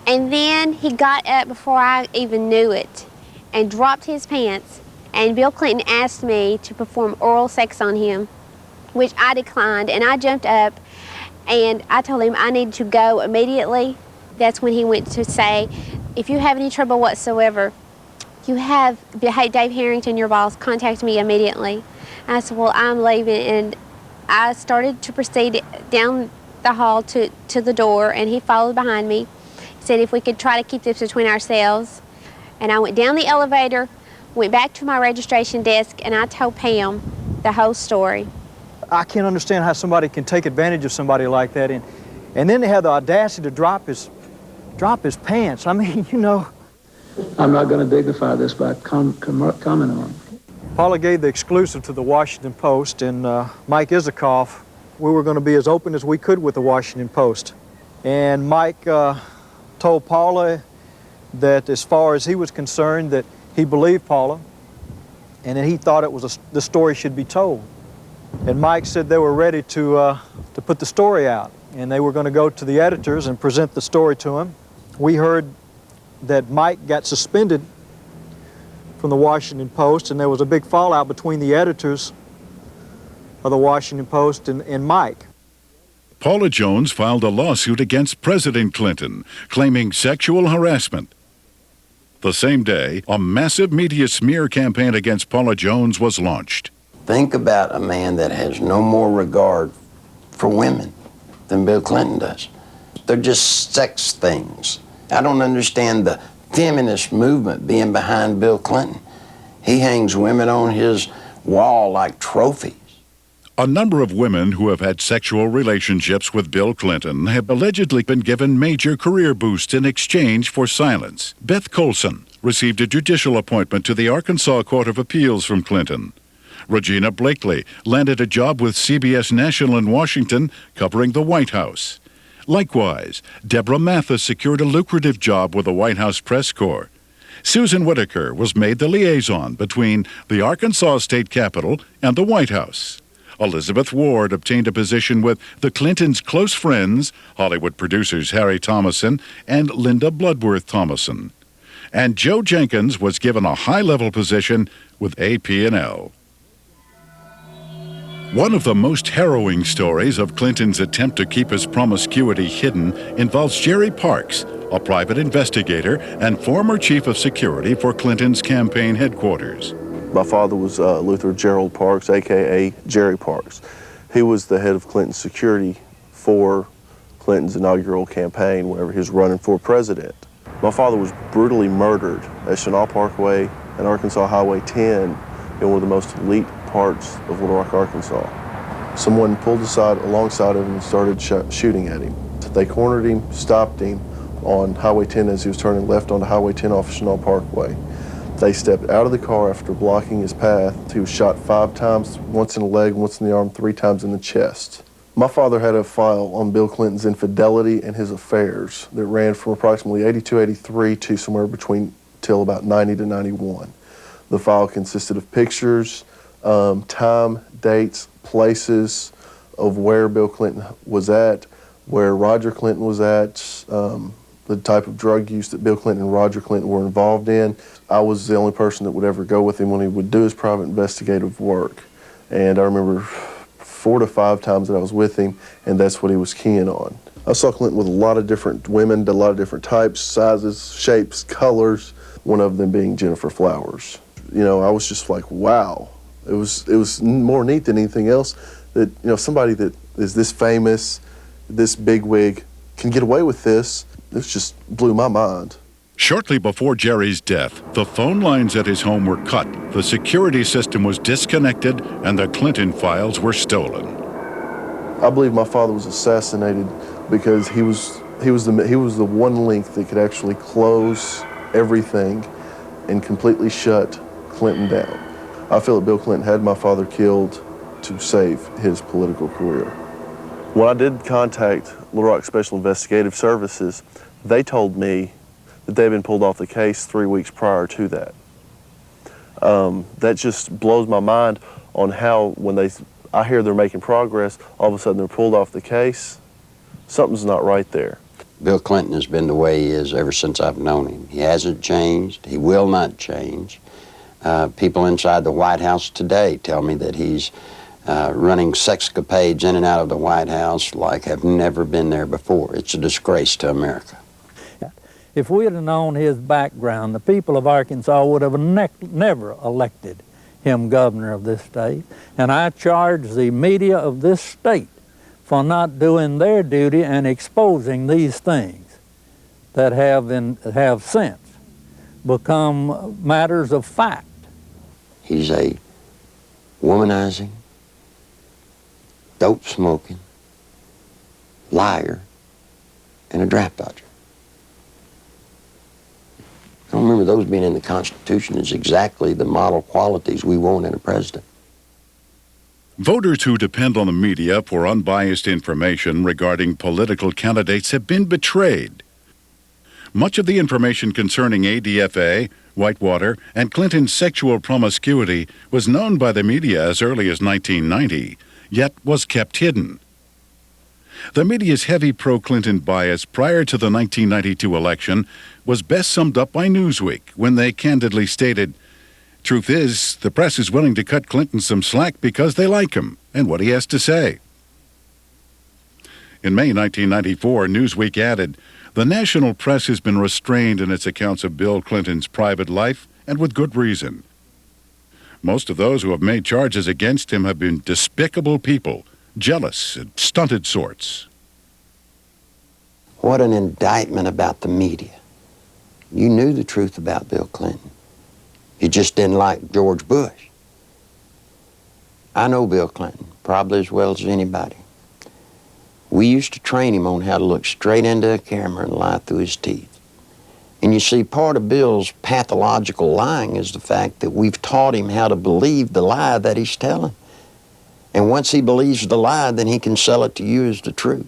And then he got up before I even knew it and dropped his pants, and Bill Clinton asked me to perform oral sex on him, which I declined, and I jumped up and I told him I needed to go immediately. That's when he went to say, if you have any trouble whatsoever, you have Dave Harrington, your boss, contact me immediately. And I said, well, I'm leaving, and I started to proceed down the hall to the door, and he followed behind me. He said if we could try to keep this between ourselves. And I went down the elevator, went back to my registration desk, and I told Pam the whole story. I can't understand how somebody can take advantage of somebody like that, and then they have the audacity to drop his pants. I mean, you know. I'm not going to dignify this by commenting on it. Paula gave the exclusive to the Washington Post, and Mike Isikoff, we were going to be as open as we could with the Washington Post. And Mike told Paula that as far as he was concerned, that he believed Paula, and that he thought the story should be told. And Mike said they were ready to put the story out, and they were going to go to the editors and present the story to him. We heard that Mike got suspended from the Washington Post, and there was a big fallout between the editors of the Washington Post and Mike. Paula Jones filed a lawsuit against President Clinton, claiming sexual harassment. The same day, a massive media smear campaign against Paula Jones was launched. Think about a man that has no more regard for women than Bill Clinton does. They're just sex things. I don't understand the feminist movement being behind Bill Clinton. He hangs women on his wall like trophies. A number of women who have had sexual relationships with Bill Clinton have allegedly been given major career boosts in exchange for silence. Beth Colson received a judicial appointment to the Arkansas Court of Appeals from Clinton. Regina Blakely landed a job with CBS National in Washington covering the White House. Likewise, Deborah Mathis secured a lucrative job with the White House Press Corps. Susan Whitaker was made the liaison between the Arkansas State Capitol and the White House. Elizabeth Ward obtained a position with the Clintons' close friends, Hollywood producers Harry Thomason and Linda Bloodworth Thomason. And Joe Jenkins was given a high-level position with AP&L. One of the most harrowing stories of Clinton's attempt to keep his promiscuity hidden involves Jerry Parks, a private investigator and former chief of security for Clinton's campaign headquarters. My father was Luther Gerald Parks, a.k.a. Jerry Parks. He was the head of Clinton's security for Clinton's inaugural campaign whenever he was running for president. My father was brutally murdered at Chenal Parkway and Arkansas Highway 10 in one of the most elite parts of Little Rock, Arkansas. Someone pulled alongside of him and started shooting at him. They cornered him, stopped him on Highway 10 as he was turning left onto Highway 10 off Chenal Parkway. They stepped out of the car after blocking his path. He was shot 5 times, once in the leg, once in the arm, 3 times in the chest. My father had a file on Bill Clinton's infidelity and his affairs that ran from approximately 82, 83 to somewhere between till about 90 to 91. The file consisted of pictures, time, dates, places of where Bill Clinton was at, where Roger Clinton was at, the type of drug use that Bill Clinton and Roger Clinton were involved in. I was the only person that would ever go with him when he would do his private investigative work. And I remember 4 to 5 times that I was with him, and that's what he was keying on. I saw Clinton with a lot of different women, a lot of different types, sizes, shapes, colors, one of them being Jennifer Flowers. You know, I was just like, wow. It was more neat than anything else that, you know, somebody that is this famous, this bigwig, can get away with this. This just blew my mind. Shortly before Jerry's death, the phone lines at his home were cut, the security system was disconnected, and the Clinton files were stolen. I believe my father was assassinated because he was the one link that could actually close everything and completely shut Clinton down. I feel that Bill Clinton had my father killed to save his political career. When I did contact Little Rock Special Investigative Services, they told me that they had been pulled off the case 3 weeks prior to that. That just blows my mind on how when I hear they're making progress, all of a sudden they're pulled off the case. Something's not right there. Bill Clinton has been the way he is ever since I've known him. He hasn't changed. He will not change. People inside the White House today tell me that he's running sexcapades in and out of the White House like have never been there before. It's a disgrace to America. If we had known his background, the people of Arkansas would have never elected him governor of this state. And I charge the media of this state for not doing their duty and exposing these things that have since become matters of fact. He's a womanizing, dope-smoking, liar, and a draft dodger. I don't remember those being in the Constitution as exactly the model qualities we want in a president. Voters who depend on the media for unbiased information regarding political candidates have been betrayed. Much of the information concerning ADFA, Whitewater, and Clinton's sexual promiscuity was known by the media as early as 1990, yet was kept hidden. The media's heavy pro-Clinton bias prior to the 1992 election was best summed up by Newsweek when they candidly stated, "Truth is, the press is willing to cut Clinton some slack because they like him and what he has to say." In May 1994, Newsweek added, "The national press has been restrained in its accounts of Bill Clinton's private life, and with good reason. Most of those who have made charges against him have been despicable people, jealous and stunted sorts." What an indictment about the media. You knew the truth about Bill Clinton. You just didn't like George Bush. I know Bill Clinton probably as well as anybody. We used to train him on how to look straight into a camera and lie through his teeth. And you see, part of Bill's pathological lying is the fact that we've taught him how to believe the lie that he's telling. And once he believes the lie, then he can sell it to you as the truth.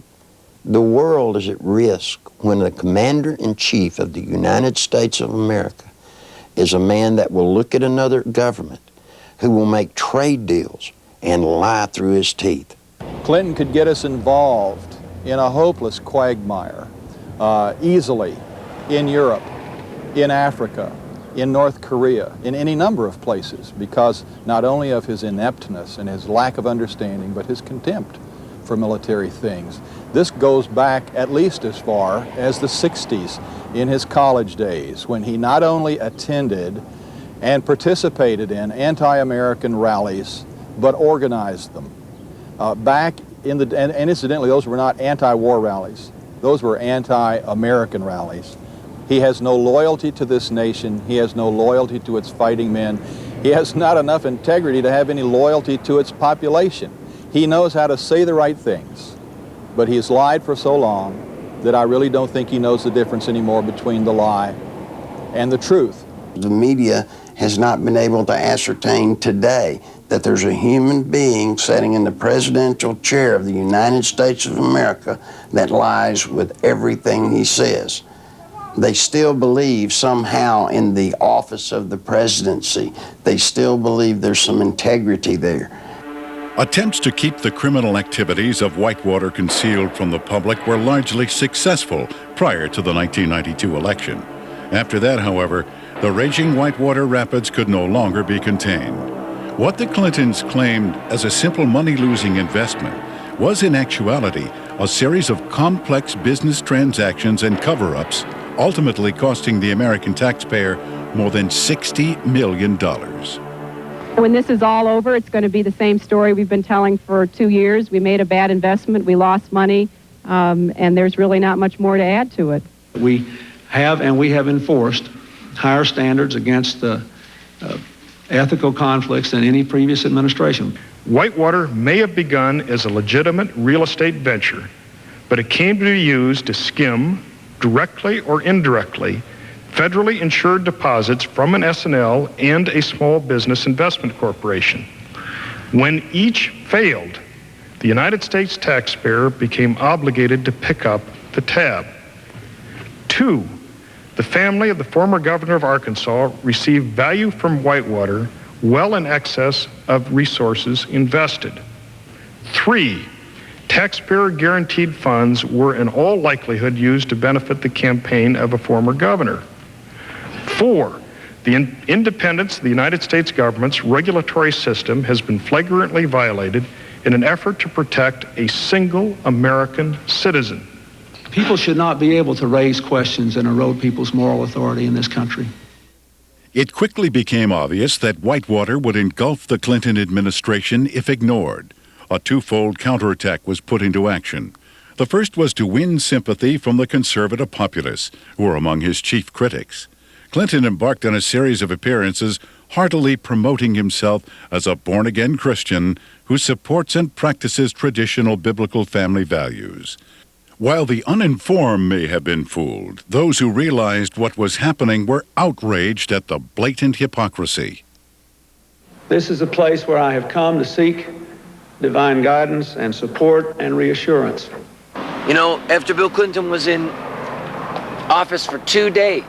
The world is at risk when the commander-in-chief of the United States of America is a man that will look at another government, who will make trade deals and lie through his teeth. Clinton could get us involved in a hopeless quagmire easily in Europe, in Africa, in North Korea, in any number of places, because not only of his ineptness and his lack of understanding, but his contempt for military things. This goes back at least as far as the 60s in his college days, when he not only attended and participated in anti-American rallies, but organized them. Back in the, and incidentally, those were not anti-war rallies. Those were anti-American rallies. He has no loyalty to this nation. He has no loyalty to its fighting men. He has not enough integrity to have any loyalty to its population. He knows how to say the right things, but he has lied for so long that I really don't think he knows the difference anymore between the lie and the truth. The media has not been able to ascertain today that there's a human being sitting in the presidential chair of the United States of America that lies with everything he says. They still believe somehow in the office of the presidency. They still believe there's some integrity there. Attempts to keep the criminal activities of Whitewater concealed from the public were largely successful prior to the 1992 election. After that, however, the raging Whitewater rapids could no longer be contained. What the Clintons claimed as a simple money-losing investment was in actuality a series of complex business transactions and cover-ups, ultimately costing the American taxpayer more than $60 million. When this is all over, it's going to be the same story we've been telling for 2 years. We made a bad investment, we lost money, and there's really not much more to add to it. We have enforced higher standards against ethical conflicts than any previous administration. Whitewater may have begun as a legitimate real estate venture, but it came to be used to skim, directly or indirectly, federally insured deposits from an S&L and a small business investment corporation. When each failed, the United States taxpayer became obligated to pick up the tab. 2, the family of the former governor of Arkansas received value from Whitewater well in excess of resources invested. 3, taxpayer guaranteed funds were in all likelihood used to benefit the campaign of a former governor. 4, the independence of the United States government's regulatory system has been flagrantly violated in an effort to protect a single American citizen. People should not be able to raise questions and erode people's moral authority in this country. It quickly became obvious that Whitewater would engulf the Clinton administration if ignored. A twofold counterattack was put into action. The first was to win sympathy from the conservative populace, who were among his chief critics. Clinton embarked on a series of appearances heartily promoting himself as a born-again Christian who supports and practices traditional biblical family values. While the uninformed may have been fooled, those who realized what was happening were outraged at the blatant hypocrisy. This is a place where I have come to seek divine guidance and support and reassurance. You know, after Bill Clinton was in office for 2 days,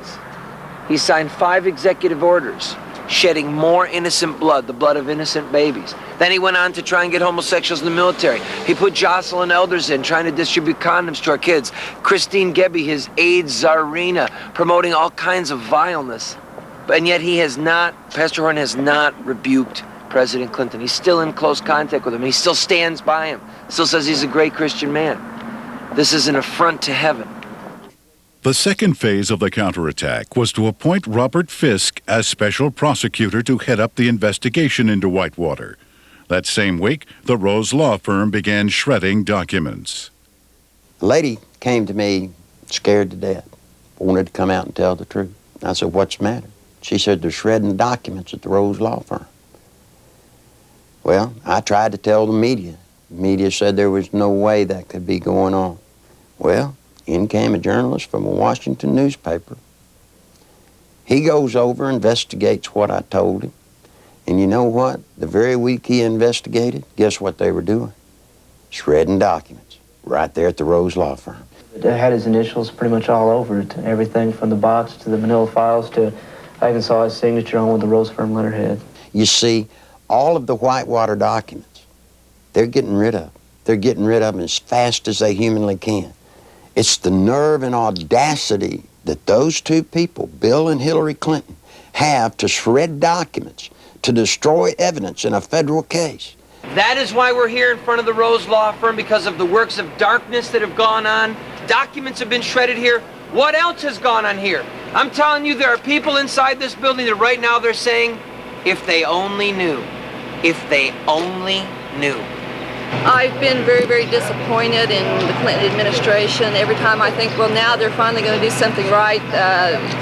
he signed 5 executive orders, shedding more innocent blood, the blood of innocent babies. Then he went on to try and get homosexuals in the military. He put Jocelyn Elders in, trying to distribute condoms to our kids. Christine Gebbe, his AIDS czarina, promoting all kinds of vileness. And yet he has not, Pastor Horn has not rebuked President Clinton. He's still in close contact with him. He still stands by him. Still says he's a great Christian man. This is an affront to heaven. The second phase of the counterattack was to appoint Robert Fisk as special prosecutor to head up the investigation into Whitewater. That same week, the Rose Law Firm began shredding documents. The lady came to me scared to death, wanted to come out and tell the truth. I said, "What's the matter?" She said, "They're shredding documents at the Rose Law Firm." Well, I tried to tell the media. The media said there was no way that could be going on. Well, in came a journalist from a Washington newspaper. He goes over, investigates what I told him. And you know what? The very week he investigated, guess what they were doing? Shredding documents right there at the Rose Law Firm. It had his initials pretty much all over it. Everything from the box to the manila files to, I even saw his signature on with the Rose Firm letterhead. You see, all of the Whitewater documents, they're getting rid of. They're getting rid of them as fast as they humanly can. It's the nerve and audacity that those two people, Bill and Hillary Clinton, have to shred documents, to destroy evidence in a federal case. That is why we're here in front of the Rose Law Firm, because of the works of darkness that have gone on. Documents have been shredded here. What else has gone on here? I'm telling you, there are people inside this building that right now they're saying, if they only knew, if they only knew. I've been very, very disappointed in the Clinton administration. Every time I think, well, now they're finally going to do something right,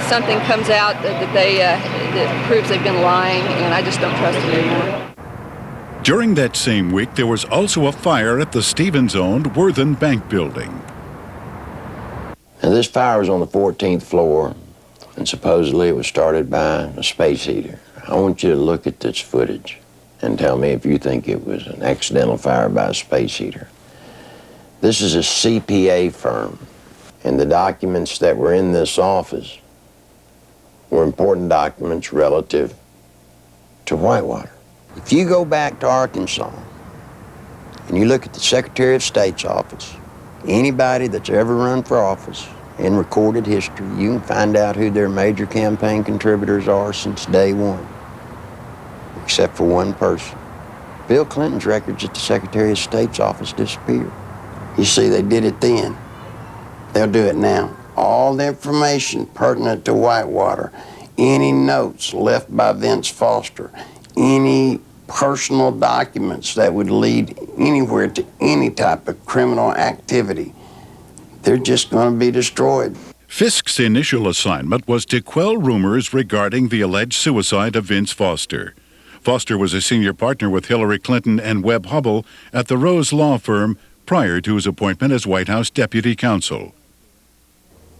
something comes out that proves they've been lying, and I just don't trust it anymore. During that same week, there was also a fire at the Stevens-owned Worthen Bank building. Now, this fire was on the 14th floor, and supposedly it was started by a space heater. I want you to look at this footage and tell me if you think it was an accidental fire by a space heater. This is a CPA firm, and the documents that were in this office were important documents relative to Whitewater. If you go back to Arkansas and you look at the Secretary of State's office, anybody that's ever run for office in recorded history, you can find out who their major campaign contributors are since day one. Except for one person. Bill Clinton's records at the Secretary of State's office disappeared. You see, they did it then. They'll do it now. All the information pertinent to Whitewater, any notes left by Vince Foster, any personal documents that would lead anywhere to any type of criminal activity, they're just going to be destroyed. Fisk's initial assignment was to quell rumors regarding the alleged suicide of Vince Foster. Foster was a senior partner with Hillary Clinton and Webb Hubbell at the Rose Law Firm prior to his appointment as White House Deputy Counsel.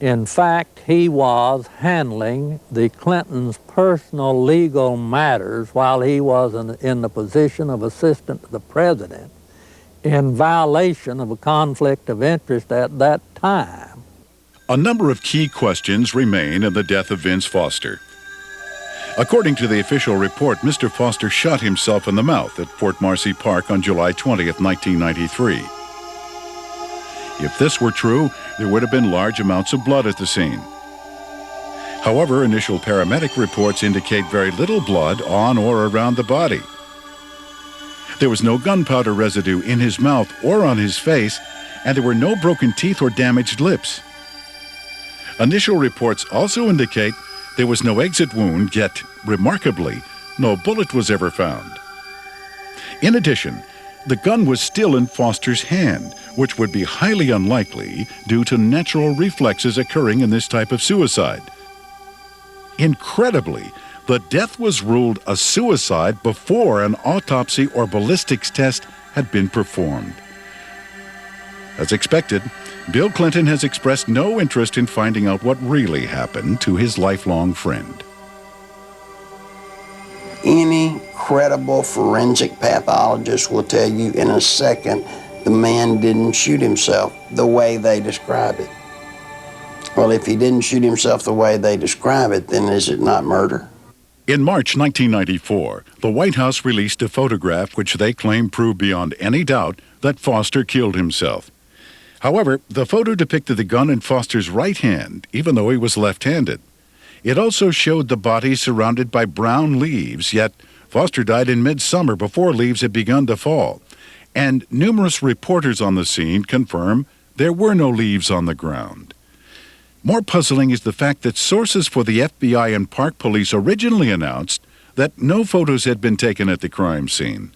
In fact, he was handling the Clintons' personal legal matters while he was in the position of assistant to the president, in violation of a conflict of interest at that time. A number of key questions remain in the death of Vince Foster. According to the official report, Mr. Foster shot himself in the mouth at Fort Marcy Park on July 20th, 1993. If this were true, there would have been large amounts of blood at the scene. However, initial paramedic reports indicate very little blood on or around the body. There was no gunpowder residue in his mouth or on his face, and there were no broken teeth or damaged lips. Initial reports also indicate there was no exit wound, yet, remarkably, no bullet was ever found. In addition, the gun was still in Foster's hand, which would be highly unlikely due to natural reflexes occurring in this type of suicide. Incredibly, the death was ruled a suicide before an autopsy or ballistics test had been performed. As expected, Bill Clinton has expressed no interest in finding out what really happened to his lifelong friend. Any credible forensic pathologist will tell you in a second the man didn't shoot himself the way they describe it. Well, if he didn't shoot himself the way they describe it, then is it not murder? In March 1994, the White House released a photograph which they claim proved beyond any doubt that Foster killed himself. However, the photo depicted the gun in Foster's right hand, even though he was left-handed. It also showed the body surrounded by brown leaves, yet Foster died in midsummer before leaves had begun to fall. And numerous reporters on the scene confirm there were no leaves on the ground. More puzzling is the fact that sources for the FBI and Park Police originally announced that no photos had been taken at the crime scene.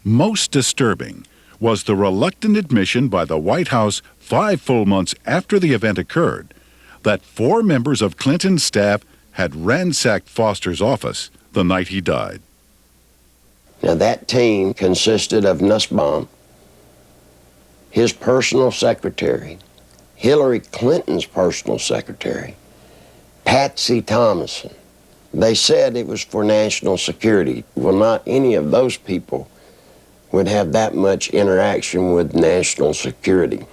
Most disturbing was the reluctant admission by the White House 5 full months after the event occurred that 4 members of Clinton's staff had ransacked Foster's office the night he died. Now that team consisted of Nussbaum, his personal secretary, Hillary Clinton's personal secretary, Patsy Thomason. They said it was for national security. Well, not any of those people would have that much interaction with national security.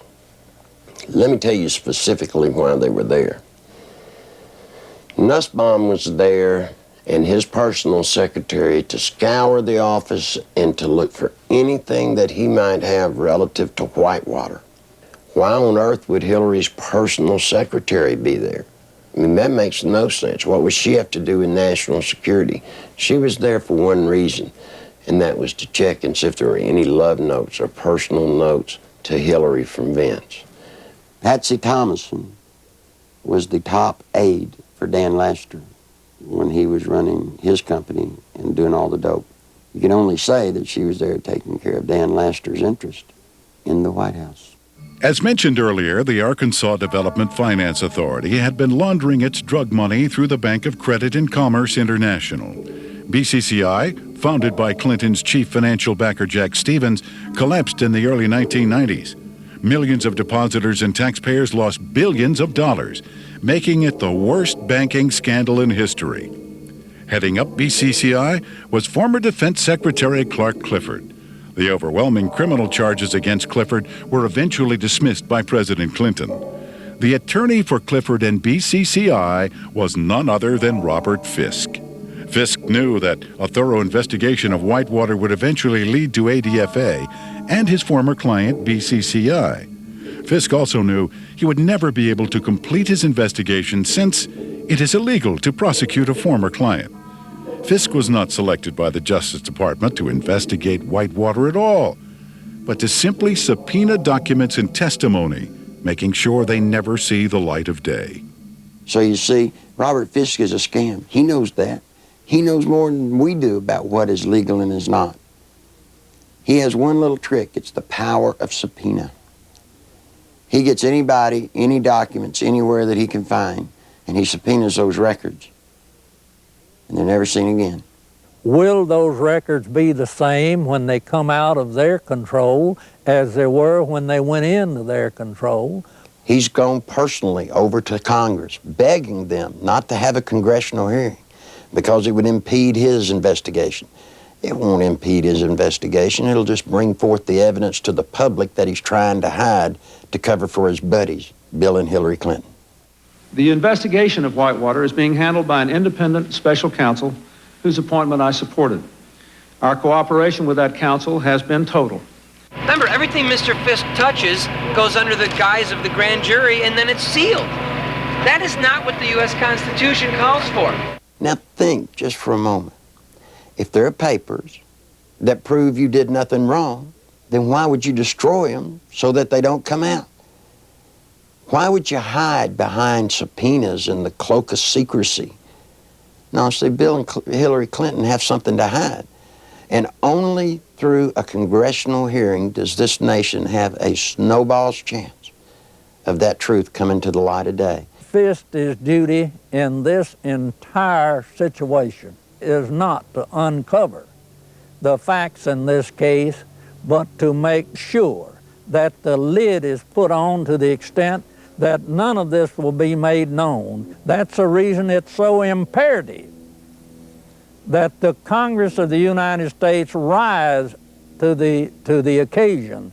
Let me tell you specifically why they were there. Nussbaum was there and his personal secretary to scour the office and to look for anything that he might have relative to Whitewater. Why on earth would Hillary's personal secretary be there? I mean, that makes no sense. What would she have to do with national security? She was there for one reason, and that was to check and see if there were any love notes or personal notes to Hillary from Vince. Patsy Thomason was the top aide for Dan Laster when he was running his company and doing all the dope. You can only say that she was there taking care of Dan Laster's interest in the White House. As mentioned earlier, the Arkansas Development Finance Authority had been laundering its drug money through the Bank of Credit and Commerce International. BCCI, founded by Clinton's chief financial backer Jack Stevens, collapsed in the early 1990s. Millions of depositors and taxpayers lost billions of dollars, making it the worst banking scandal in history. Heading up BCCI was former Defense Secretary Clark Clifford. The overwhelming criminal charges against Clifford were eventually dismissed by President Clinton. The attorney for Clifford and BCCI was none other than Robert Fisk. Fisk knew that a thorough investigation of Whitewater would eventually lead to ADFA and his former client, BCCI. Fisk also knew he would never be able to complete his investigation since it is illegal to prosecute a former client. Fisk was not selected by the Justice Department to investigate Whitewater at all, but to simply subpoena documents and testimony, making sure they never see the light of day. So you see, Robert Fisk is a scam. He knows that. He knows more than we do about what is legal and is not. He has one little trick. It's the power of subpoena. He gets anybody, any documents, anywhere that he can find, and he subpoenas those records, and they're never seen again. Will those records be the same when they come out of their control as they were when they went into their control? He's gone personally over to Congress, begging them not to have a congressional hearing because it would impede his investigation. It won't impede his investigation. It'll just bring forth the evidence to the public that he's trying to hide to cover for his buddies, Bill and Hillary Clinton. The investigation of Whitewater is being handled by an independent special counsel whose appointment I supported. Our cooperation with that counsel has been total. Remember, everything Mr. Fisk touches goes under the guise of the grand jury, and then it's sealed. That is not what the U.S. Constitution calls for. Now think just for a moment. If there are papers that prove you did nothing wrong, then why would you destroy them so that they don't come out? Why would you hide behind subpoenas in the cloak of secrecy? No, see, Bill and Hillary Clinton have something to hide. And only through a congressional hearing does this nation have a snowball's chance of that truth coming to the light of day. Fisk's duty in this entire situation is not to uncover the facts in this case, but to make sure that the lid is put on to the extent that none of this will be made known. That's the reason it's so imperative that the Congress of the United States rise to the occasion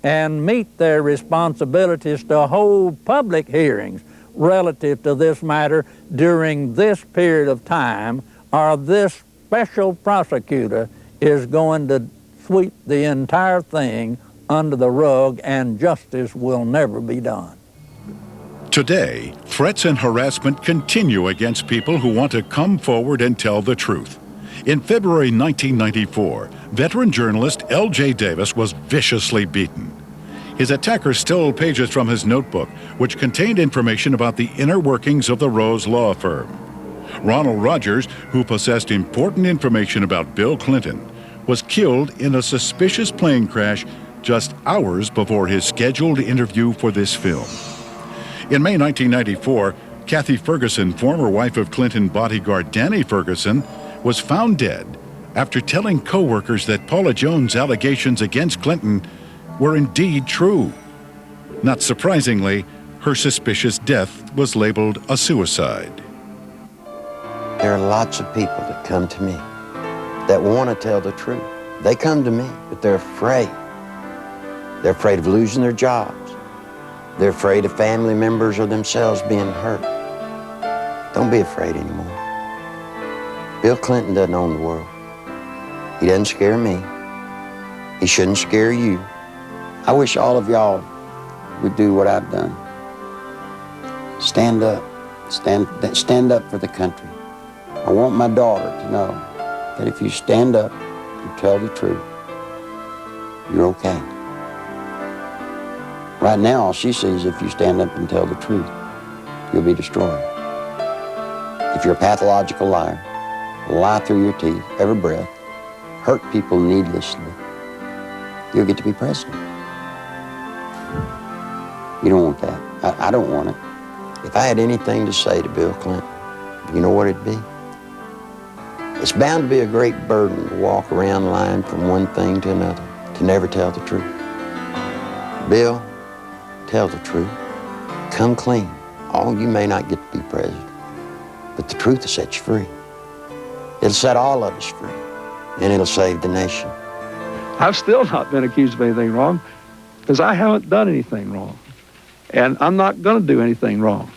and meet their responsibilities to hold public hearings relative to this matter during this period of time, or this special prosecutor is going to sweep the entire thing under the rug and justice will never be done. Today, threats and harassment continue against people who want to come forward and tell the truth. In February 1994, veteran journalist L.J. Davis was viciously beaten. His attackers stole pages from his notebook, which contained information about the inner workings of the Rose law firm. Ronald Rogers, who possessed important information about Bill Clinton, was killed in a suspicious plane crash just hours before his scheduled interview for this film. In May 1994, Kathy Ferguson, former wife of Clinton bodyguard Danny Ferguson, was found dead after telling co-workers that Paula Jones' allegations against Clinton were indeed true. Not surprisingly, her suspicious death was labeled a suicide. There are lots of people that come to me that want to tell the truth. They come to me, but they're afraid. They're afraid of losing their jobs. They're afraid of family members or themselves being hurt. Don't be afraid anymore. Bill Clinton doesn't own the world. He doesn't scare me. He shouldn't scare you. I wish all of y'all would do what I've done. Stand up. Stand up for the country. I want my daughter to know that if you stand up and tell the truth, you're okay. Right now, all she sees, if you stand up and tell the truth, you'll be destroyed. If you're a pathological liar, lie through your teeth, every breath, hurt people needlessly, you'll get to be president. You don't want that. I don't want it. If I had anything to say to Bill Clinton, you know what it'd be? It's bound to be a great burden to walk around lying from one thing to another, to never tell the truth. Bill, tell the truth. Come clean. Oh, you may not get to be president, but the truth will set you free. It'll set all of us free, and it'll save the nation. I've still not been accused of anything wrong because I haven't done anything wrong. And I'm not going to do anything wrong.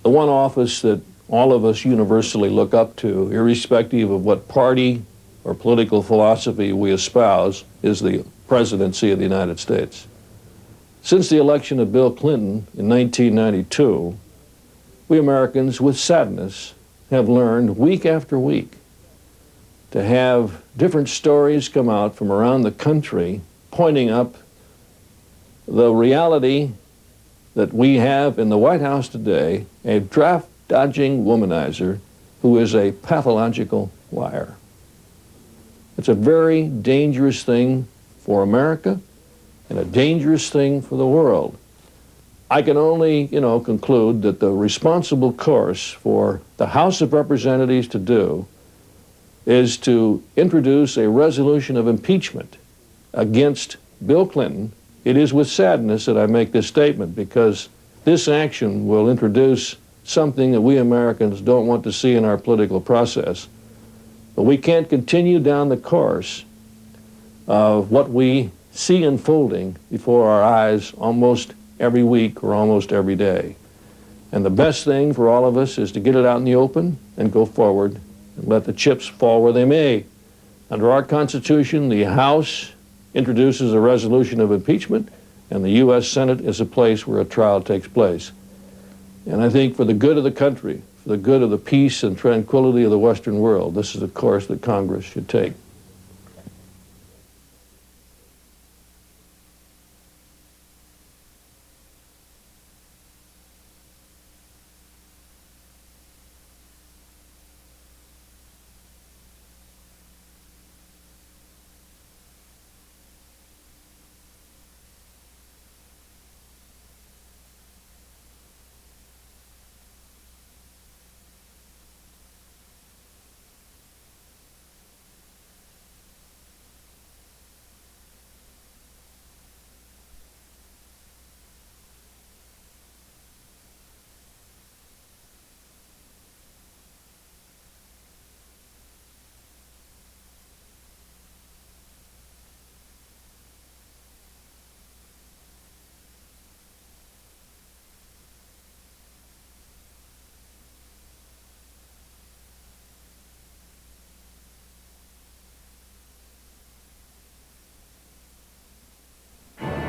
The one office that all of us universally look up to, irrespective of what party or political philosophy we espouse, is the presidency of the United States. Since the election of Bill Clinton in 1992, we Americans, with sadness, have learned week after week to have different stories come out from around the country pointing up the reality that we have in the White House today a draft-dodging womanizer who is a pathological liar. It's a very dangerous thing for America and a dangerous thing for the world. I can only, conclude that the responsible course for the House of Representatives to do is to introduce a resolution of impeachment against Bill Clinton. It is with sadness that I make this statement, because this action will introduce something that we Americans don't want to see in our political process. But we can't continue down the course of what we see unfolding before our eyes almost every week or almost every day. And the best thing for all of us is to get it out in the open and go forward and let the chips fall where they may. Under our Constitution, the House introduces a resolution of impeachment, and the U.S. Senate is a place where a trial takes place. And I think for the good of the country, for the good of the peace and tranquility of the Western world, this is a course that Congress should take.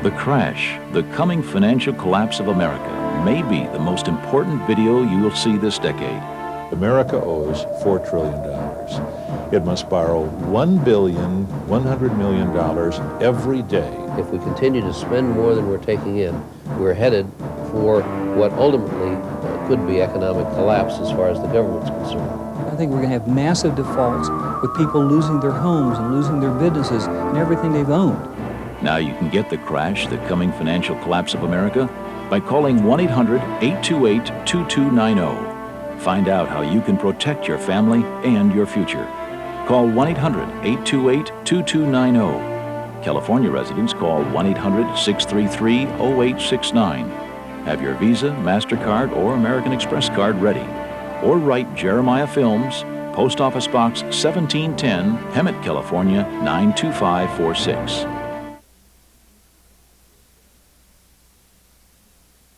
The crash, the coming financial collapse of America, may be the most important video you will see this decade. America owes $4 trillion. It must borrow $1.1 billion every day. If we continue to spend more than we're taking in, we're headed for what ultimately could be economic collapse as far as the government's concerned. I think we're going to have massive defaults with people losing their homes and losing their businesses and everything they've owned. Now you can get the crash, the coming financial collapse of America, by calling 1-800-828-2290. Find out how you can protect your family and your future. Call 1-800-828-2290. California residents call 1-800-633-0869. Have your Visa, MasterCard, or American Express card ready. Or write Jeremiah Films, Post Office Box 1710, Hemet, California 92546.